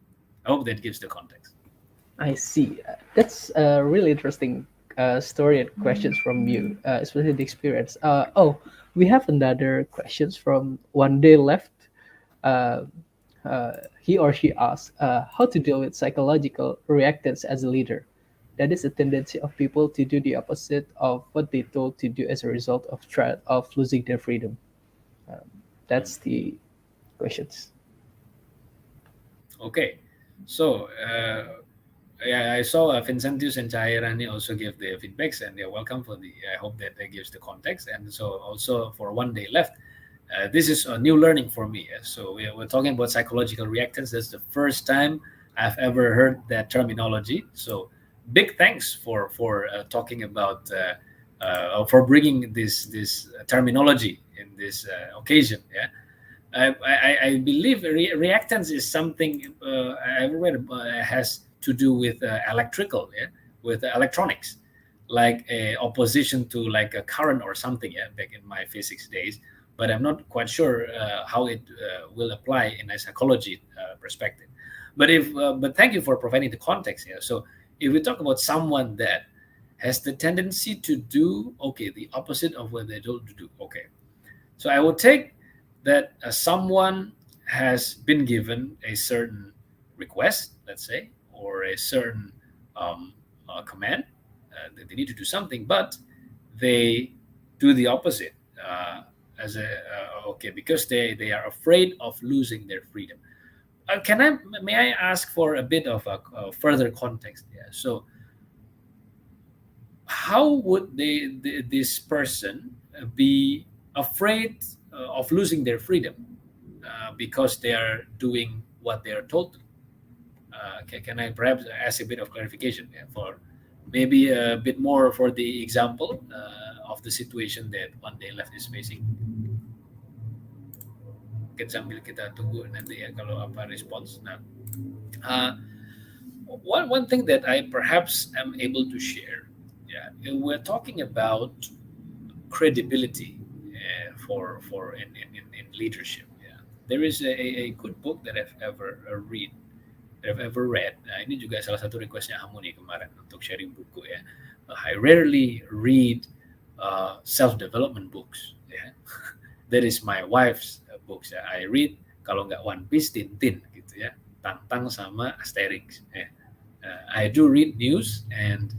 I hope that gives the context. I see. That's a really interesting story and questions from you, especially the experience. We have another questions from One Day Left. Uh, he or she asks how to deal with psychological reactance as a leader. That is a tendency of people to do the opposite of what they told to do as a result of threat of losing their freedom. Um, that's the questions. Okay, so yeah, I saw Vincentius and Chairani also give their feedbacks, and they're welcome for the. I hope that gives the context, and so also for One Day Left. This is a new learning for me. So we're talking about psychological reactance. That's the first time I've ever heard that terminology. So big thanks for talking about for bringing this terminology in this occasion. Yeah. I believe reactance is something I've read has to do with electrical, yeah, with electronics, like a opposition to like a current or something, yeah, back in my physics days. But I'm not quite sure how it will apply in a psychology perspective. But thank you for providing the context here. So if we talk about someone that has the tendency to do the opposite of what they don't do, so I would take that someone has been given a certain request, let's say, or a certain command that they need to do something, but they do the opposite because they are afraid of losing their freedom. May I ask for a bit of a further context? Yeah. So, how would this person be afraid of losing their freedom because they are doing what they are told to? Can I perhaps ask a bit of clarification, yeah, for maybe a bit more for the example of the situation that One Day Left is facing? Mungkin sambil kita tunggu nanti ya kalau apa respons. Nah, one thing that I perhaps am able to share, yeah, we're talking about credibility in leadership. Yeah, there is a good book that I've ever read. Nah, ini juga salah satu requestnya Hamu nih kemarin untuk sharing buku ya. I rarely read self-development books. Ya. That is my wife's books. Ya. I read kalau nggak One Piece, Tintin gitu ya. Tantang sama Asterix. Ya. I do read news and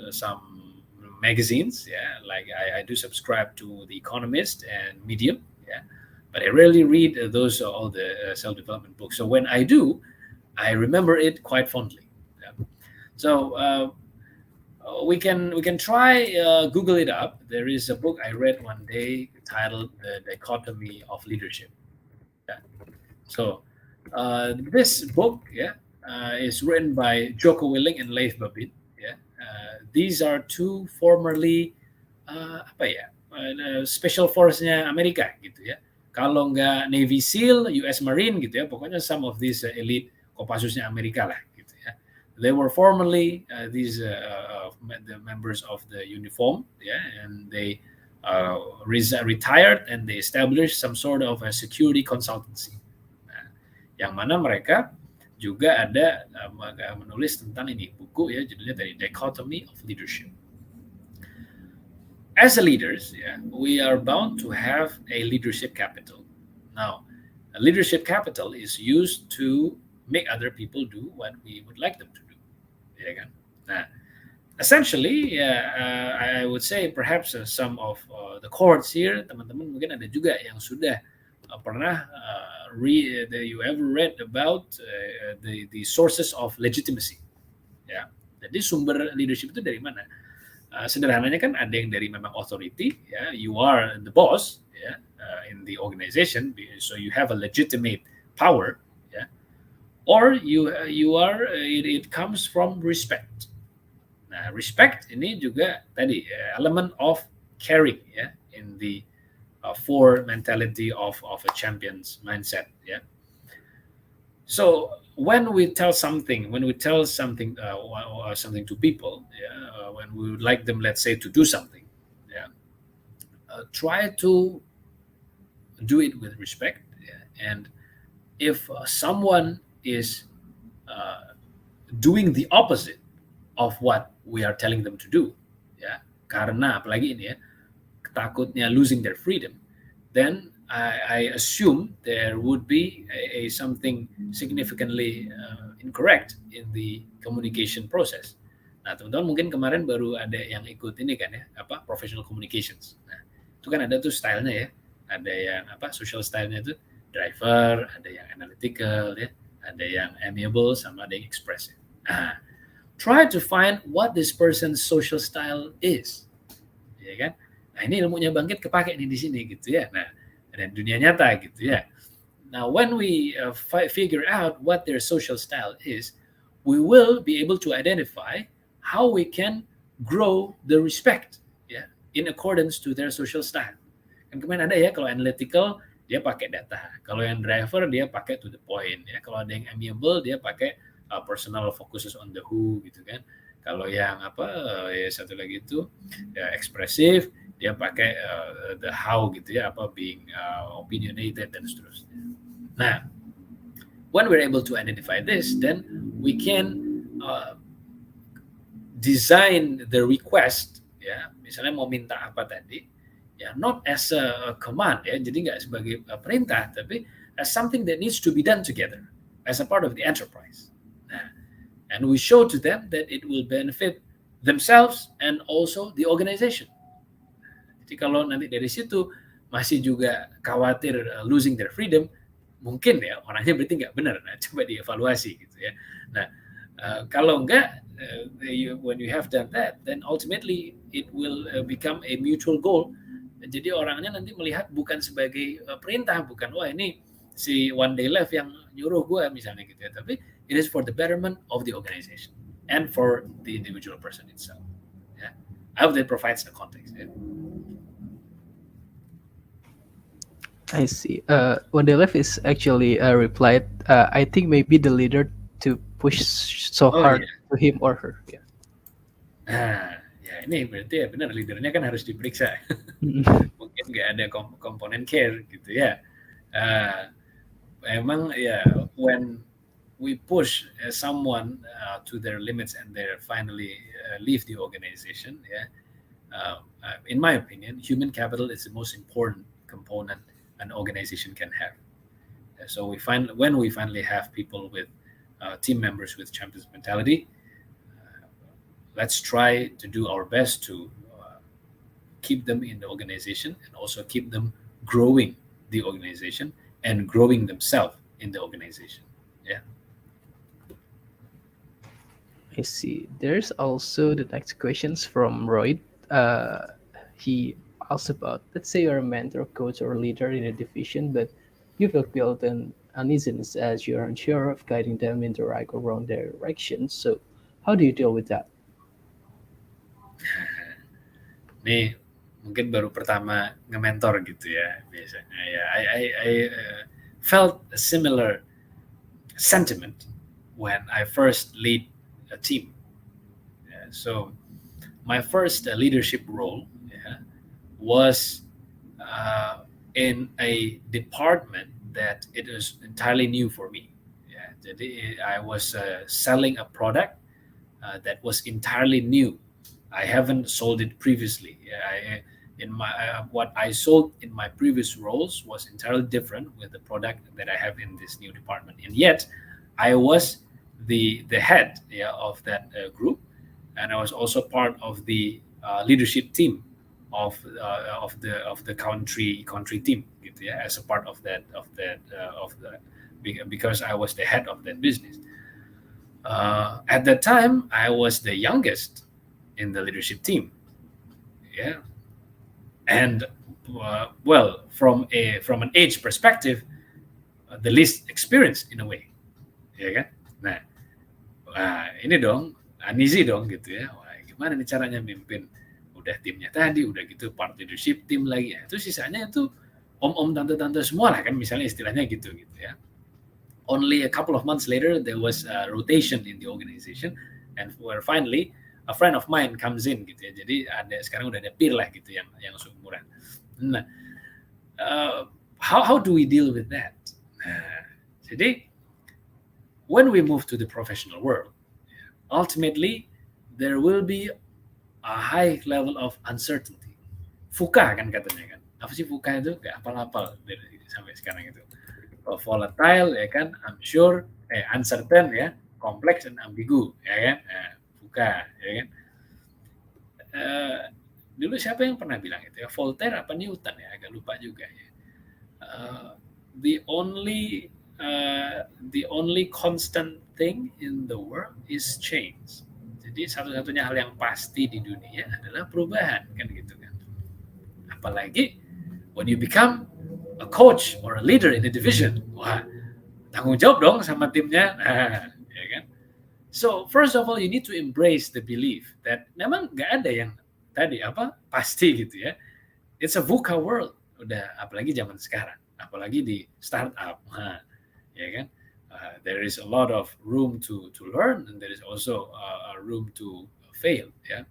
some magazines. Yeah, like I do subscribe to The Economist and Medium. Yeah. But I rarely read all the self-development books. So when I do, I remember it quite fondly. Yeah. So we can try Google it up. There is a book I read one day titled "The Dichotomy of Leadership." Yeah. So this book, yeah, is written by Joko Willing and Leif Babin. Yeah. These are two formerly special force-nya Amerika gitu ya. Kalau nggak Navy SEAL, US Marine gitu ya, pokoknya some of these elite Kopassusnya Amerika lah gitu ya. They were formerly the members of the uniform, yeah, and they retired and they established some sort of a security consultancy. Nah, yang mana mereka juga ada menulis tentang ini buku ya, judulnya dari Dichotomy of Leadership. As a leaders, yeah, we are bound to have a leadership capital. Now, a leadership capital is used to make other people do what we would like them to do. Ya kan? Nah, essentially, I would say perhaps some of the cohorts here, teman-teman mungkin ada juga yang sudah pernah you ever read about the sources of legitimacy. Ya, jadi sumber leadership itu dari mana? Sederhananya kan ada yang dari memang authority, ya, you are the boss, ya, in the organization, so you have a legitimate power, ya, or you are it comes from respect. Nah, respect ini juga tadi element of caring, ya, in the for mentality of a champion's mindset, yeah. So when we tell something something to people, yeah, when we would like them, let's say, to do something, yeah, try to do it with respect. Yeah. And if someone is uh, doing the opposite of what we are telling them to do, ya, karena apalagi ini ya, takutnya losing their freedom, then I assume there would be a something significantly incorrect in the communication process. Nah, teman-teman mungkin kemarin baru ada yang ikut ini kan ya, apa professional communications. Nah, itu kan ada tuh stylenya ya, ada yang apa social stylenya itu driver, ada yang analytical ya, ada yang amiable, sama ada yang expressive. Nah, try to find what this person's social style is, ya kan? Nah, ini ilmunya Bangkit kepake nih di sini gitu ya. Nah, dan dunia nyata gitu ya. Now, when we figure out what their social style is, we will be able to identify how we can grow the respect, ya, in accordance to their social style. Kan kemarin ada ya, kalau analytical dia pakai data, kalau yang driver dia pakai to the point, ya. Kalau ada yang amiable dia pakai personal focuses on the who gitu kan. Kalau yang apa ya satu lagi itu ya, expressive dia pakai the how gitu ya, apa being opinionated dan seterusnya. Nah, when we're able to identify this, then we can design the request, ya, misalnya mau minta apa tadi, ya, not as a command ya, jadi nggak sebagai perintah, tapi as something that needs to be done together as a part of the enterprise. Nah, and we show to them that it will benefit themselves and also the organization. Jadi kalau nanti dari situ masih juga khawatir losing their freedom, mungkin ya orangnya berarti nggak benar. Nah, coba dievaluasi gitu ya. Nah, kalau enggak, when you have done that, then ultimately it will become a mutual goal. Jadi orangnya nanti melihat bukan sebagai perintah, bukan wah ini si one day left yang nyuruh gue misalnya gitu ya, tapi it is for the betterment of the organization and for the individual person itself. Yeah. I hope that provides the context. Yeah. I see. When they left is actually replied, I think maybe the leader to push so hard to him or her. Yeah. Nah, ya ini berarti ya benar leadernya kan harus diperiksa. Mungkin nggak ada komponen care gitu ya. Emang ya when we push someone to their limits and they finally leave the organization, yeah. In my opinion, human capital is the most important component an organization can have. So when we finally have people with team members with champions mentality, let's try to do our best to keep them in the organization and also keep them growing the organization and growing themselves in the organization. Yeah. I see. There's also the next questions from Roy. He asked about, let's say you're a mentor, coach, or leader in a division, but you feel guilt and uneasiness as you're unsure of guiding them in the right or wrong direction. So, how do you deal with that? Nih mungkin baru pertama nge-mentor gitu ya biasanya. Ya, I felt a similar sentiment when I first lead a team. Yeah, so my first leadership role, yeah, was in a department that it is entirely new for me. Yeah, jadi I was selling a product that was entirely new. I haven't sold it previously. What I sold in my previous roles was entirely different with the product that I have in this new department, and yet I was the head, yeah, of that group, and I was also part of the leadership team of the country team, gitu ya, as a part of the because I was the head of that business. At that time, I was the youngest in the leadership team. Yeah, and well, from an age perspective, the least experienced in a way, ya kan? Nah, ini dong, uneasy dong gitu ya. Wah, gimana nih caranya mimpin? Udah timnya tadi, udah gitu part leadership team lagi ya. Itu sisanya itu om-om tante-tante semua lah kan, misalnya istilahnya gitu ya. Only a couple of months later, there was a rotation in the organization, and where finally a friend of mine comes in gitu ya. Jadi sekarang udah ada peer lah gitu yang seumuran. Nah, how do we deal with that? Nah, jadi when we move to the professional world, ultimately there will be a high level of uncertainty. Fuka kan katanya kan. Apa sih fuka itu? Gak hafal-hafal sampai sekarang itu. Volatile ya kan, unsure, uncertain ya, complex dan ambigu ya kan. Fuka ya kan. Dulu siapa yang pernah bilang itu ya? Voltaire apa Newton ya? Agak lupa juga ya. The only constant thing in the world is change. Jadi satu-satunya hal yang pasti di dunia adalah perubahan kan gitu kan. Apalagi when you become a coach or a leader in a division, wah tanggung jawab dong sama timnya, ya kan. So first of all you need to embrace the belief that memang nggak ada yang tadi pasti gitu ya. It's a VUCA world, udah apalagi zaman sekarang, apalagi di startup, ya kan. There is a lot of room to learn and there is also a room to fail. Yeah.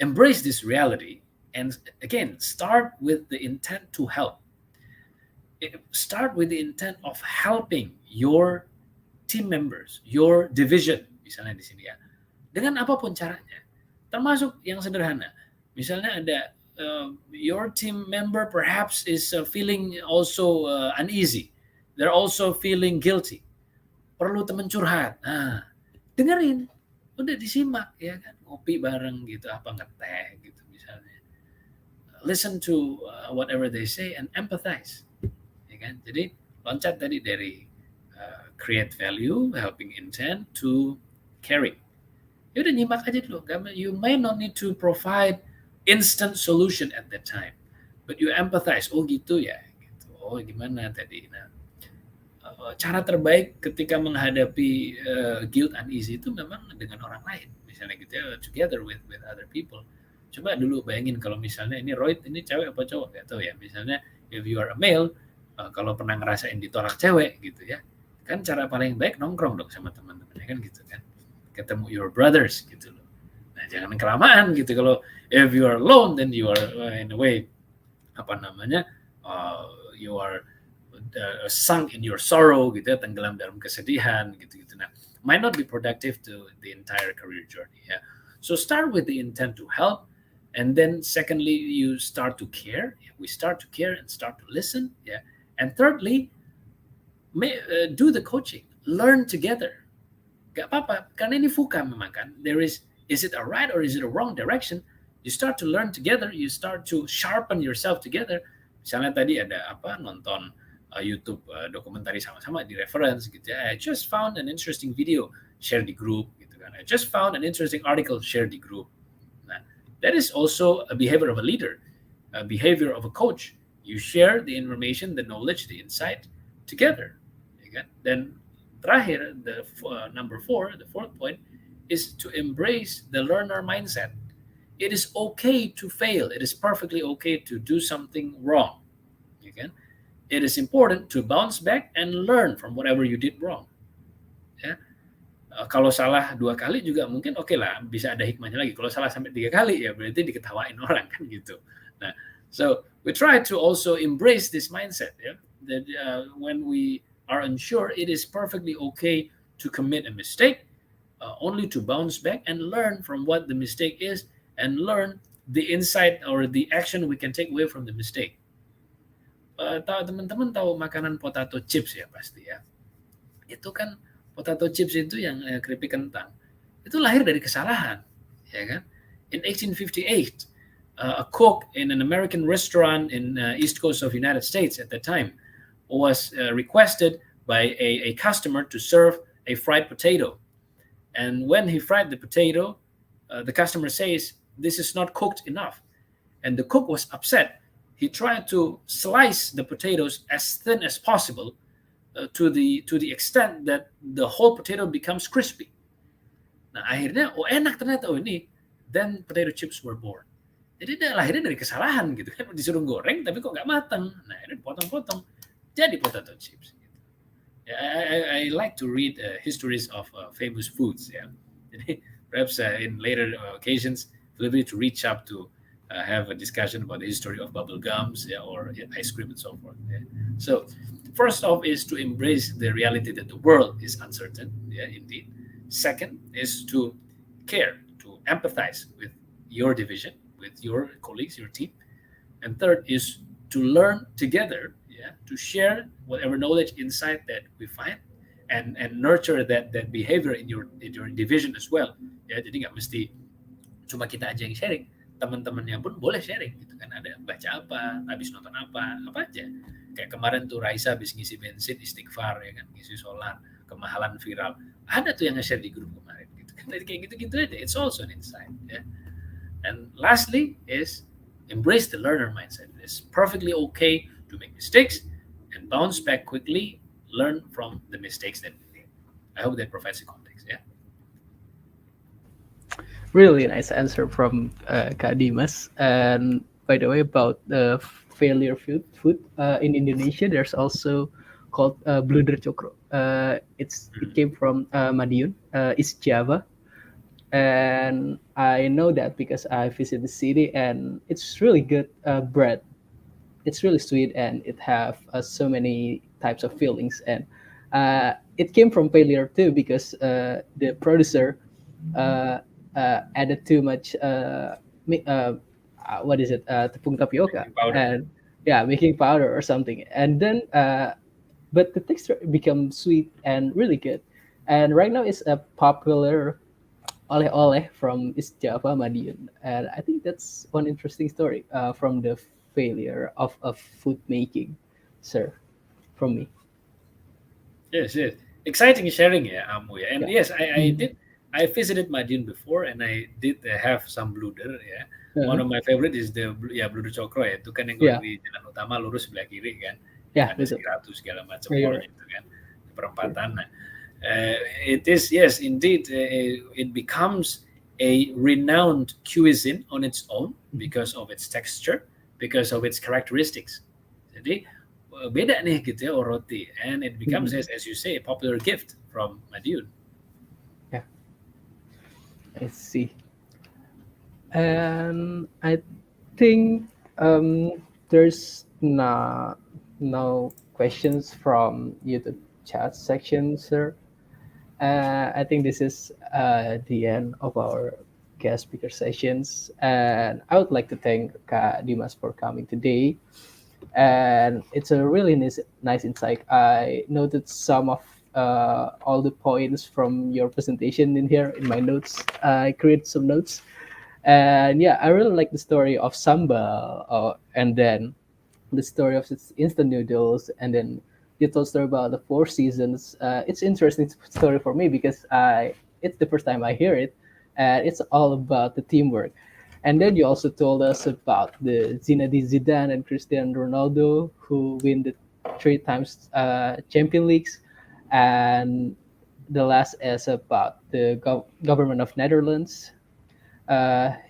Embrace this reality and again start with the intent to help. Start with the intent of helping your team members, your division, misalnya di sini ya, dengan apapun caranya, termasuk yang sederhana. Misalnya ada your team member perhaps is feeling also uneasy. They're also feeling guilty. Perlu teman curhat. Nah, dengerin. Udah disimak ya kan. Ngopi bareng gitu, apa ngeteh gitu misalnya. Listen to whatever they say and empathize. Ya kan? Jadi loncat tadi dari create value, helping intent to caring. Ya udah nyimak aja dulu. You may not need to provide instant solution at that time, but you empathize. Oh gitu ya. Gitu. Oh gimana tadi. Nah, cara terbaik ketika menghadapi guilt uneasy itu memang dengan orang lain, misalnya gitu ya, together with other people. Coba dulu bayangin kalau misalnya ini Roy, ini cewek apa cowok, gak tahu ya, misalnya if you are a male, kalau pernah ngerasain ditolak cewek gitu ya, kan cara paling baik nongkrong dong sama teman-temannya kan gitu kan, ketemu your brothers gitu loh. Nah jangan kelamaan gitu. Kalau if you are alone then you are in a way you are sunk in your sorrow gitu ya, tenggelam dalam kesedihan gitu-gitu. Nah, might not be productive to the entire career journey ya. So start with the intent to help, and then secondly you start to care. We start to care and start to listen ya. And thirdly, do the coaching, learn together. Gak apa-apa, karena ini VUCA memang kan. Is it a right or is it a wrong direction? You start to learn together, you start to sharpen yourself together. Misalnya tadi ada nonton YouTube dokumentari sama-sama di reference gitu ya. I just found an interesting video, share di group gitu kan. I just found an interesting article, share di group. Nah, that is also a behavior of a leader, a behavior of a coach. You share the information, the knowledge, the insight together. Ya kan? Dan terakhir, the number 4, the fourth point is to embrace the learner mindset. It is okay to fail. It is perfectly okay to do something wrong. Ya kan? It is important to bounce back and learn from whatever you did wrong. Ya. Kalau salah 2 kali juga mungkin oke lah, bisa ada hikmahnya lagi. Kalau salah sampai 3 kali ya berarti diketawain orang kan gitu. Nah, so we try to also embrace this mindset ya, that when we are unsure, it is perfectly okay to commit a mistake, only to bounce back and learn from what the mistake is and learn the insight or the action we can take away from the mistake. Teman-teman tahu makanan potato chips ya pasti ya. Itu kan potato chips itu yang keripik kentang. Itu lahir dari kesalahan, ya kan? In 1858, a cook in an American restaurant in East Coast of United States at that time was requested by a customer to serve a fried potato. And when he fried the potato, the customer says, "This is not cooked enough." And the cook was upset. He tried to slice the potatoes as thin as possible to the extent that the whole potato becomes crispy. Nah akhirnya enak ternyata ini. Then potato chips were born. Jadi dia lahirnya dari kesalahan gitu kan, disuruh goreng tapi kok nggak matang. Nah ini dipotong-potong jadi potato chips. Gitu. I like to read histories of famous foods ya. Jadi perhaps in later occasions, feel free to reach out to have a discussion about the history of bubble gums, yeah, or ice cream and so forth. Yeah. So, first off is to embrace the reality that the world is uncertain. Yeah, indeed. Second is to care, to empathize with your division, with your colleagues, your team. And third is to learn together, yeah, to share whatever knowledge, insight that we find, and nurture that behavior in your division as well. Ya, jadi nggak mesti cuma kita aja yang sharing, teman-temannya pun boleh sharing gitu kan. Ada baca apa, habis nonton apa aja. Kayak kemarin tuh Raisa habis ngisi bensin istighfar ya kan, ngisi sholat, kemahalan viral. Ada tuh yang nge-share di grup kemarin gitu kan. Jadi kayak gitu-gitu aja. It's also an insight ya. And lastly is embrace the learner mindset. It's perfectly okay to make mistakes and bounce back quickly, learn from the mistakes that we made. I hope that provides the context. Yeah. Really nice answer from Kak Dimas. And by the way, about the failure food in Indonesia, there's also called bluder cokro. It came from Madiun, East Java, and I know that because I visited the city, and it's really good bread. It's really sweet, and it have so many types of fillings, and it came from failure too because the producer uh, added too much what is it, tepung tapioca, Powder. and yeah, making powder or something, and then but the texture become sweet and really good, and right now it's a popular oleh-oleh from East Java, Madiun. And I think that's one interesting story from the failure of food making, sir, from me. Yes, yes. Exciting sharing, yeah, Amu. Yeah. And Yeah. yes, I did. I visited Madiun before, and I did have some bluder. Yeah, one of my favorite is the bluder cokro ya. Itu kan yang Yeah. di jalan utama lurus sebelah kiri kan. Yeah, Ada betul. sekiratu segala macam Yeah, mall right. itu kan, perempatan. Nah, it is, yes, indeed. It becomes a renowned cuisine on its own because of its texture, because of its characteristics. Jadi beda nih gitu ya roti, and it becomes, as you say, a popular gift from Madiun. Yeah, I see. And I think there's no questions from YouTube chat section, sir. I think this is the end of our guest speaker sessions, and I would like to thank Kak Dimas for coming today. And it's a really nice insight. I noted some of all the points from your presentation in here in my notes. I created some notes, and yeah, I really like the story of sambal, and then the story of its instant noodles, and then you told story about the Four Seasons. It's interesting story for me because it's the first time I hear it, and it's all about the teamwork. And then you also told us about the Zinedine Zidane and Cristiano Ronaldo who win the three times Champion Leagues, and the last is about the government of Netherlands.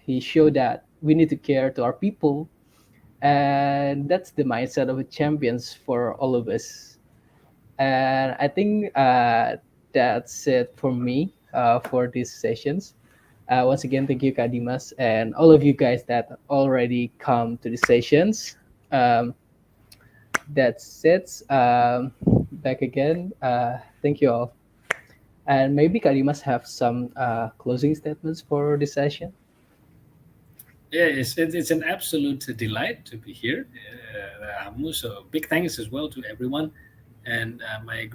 He showed that we need to care to our people, and that's the mindset of a champions for all of us. And I think that's it for me for these sessions. Once again, thank you, Kadimas, and all of you guys that already come to the sessions. Um, that's it. Back again. Thank you all. And maybe Kadimas have some closing statements for this session. Yeah, it's an absolute delight to be here, Amu. So big thanks as well to everyone, and my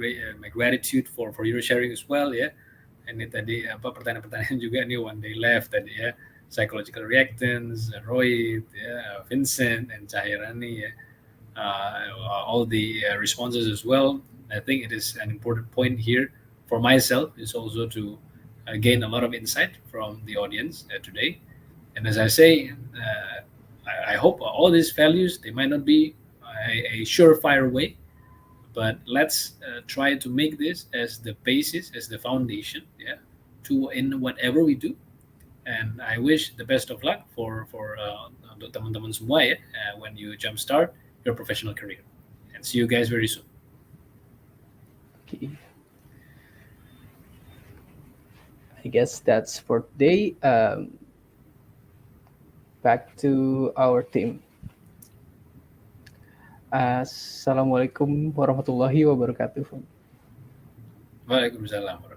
gratitude for your sharing as well. Ya, ini tadi apa pertanyaan-pertanyaan juga nih one day left tadi ya, psychological reactants, Roy, ya, Vincent, and Cahirani. Ya. All the responses as well. I think it is an important point here for myself is also to gain a lot of insight from the audience today. And as I say, I hope all these values, they might not be a surefire way, but let's try to make this as the basis, as the foundation, yeah, to in whatever we do. And I wish the best of luck for teman-teman semua ya, when you jumpstart your professional career. And see you guys very soon. Okay. I guess that's for today. Back to our team. Assalamualaikum warahmatullahi wabarakatuh. Waalaikumsalam.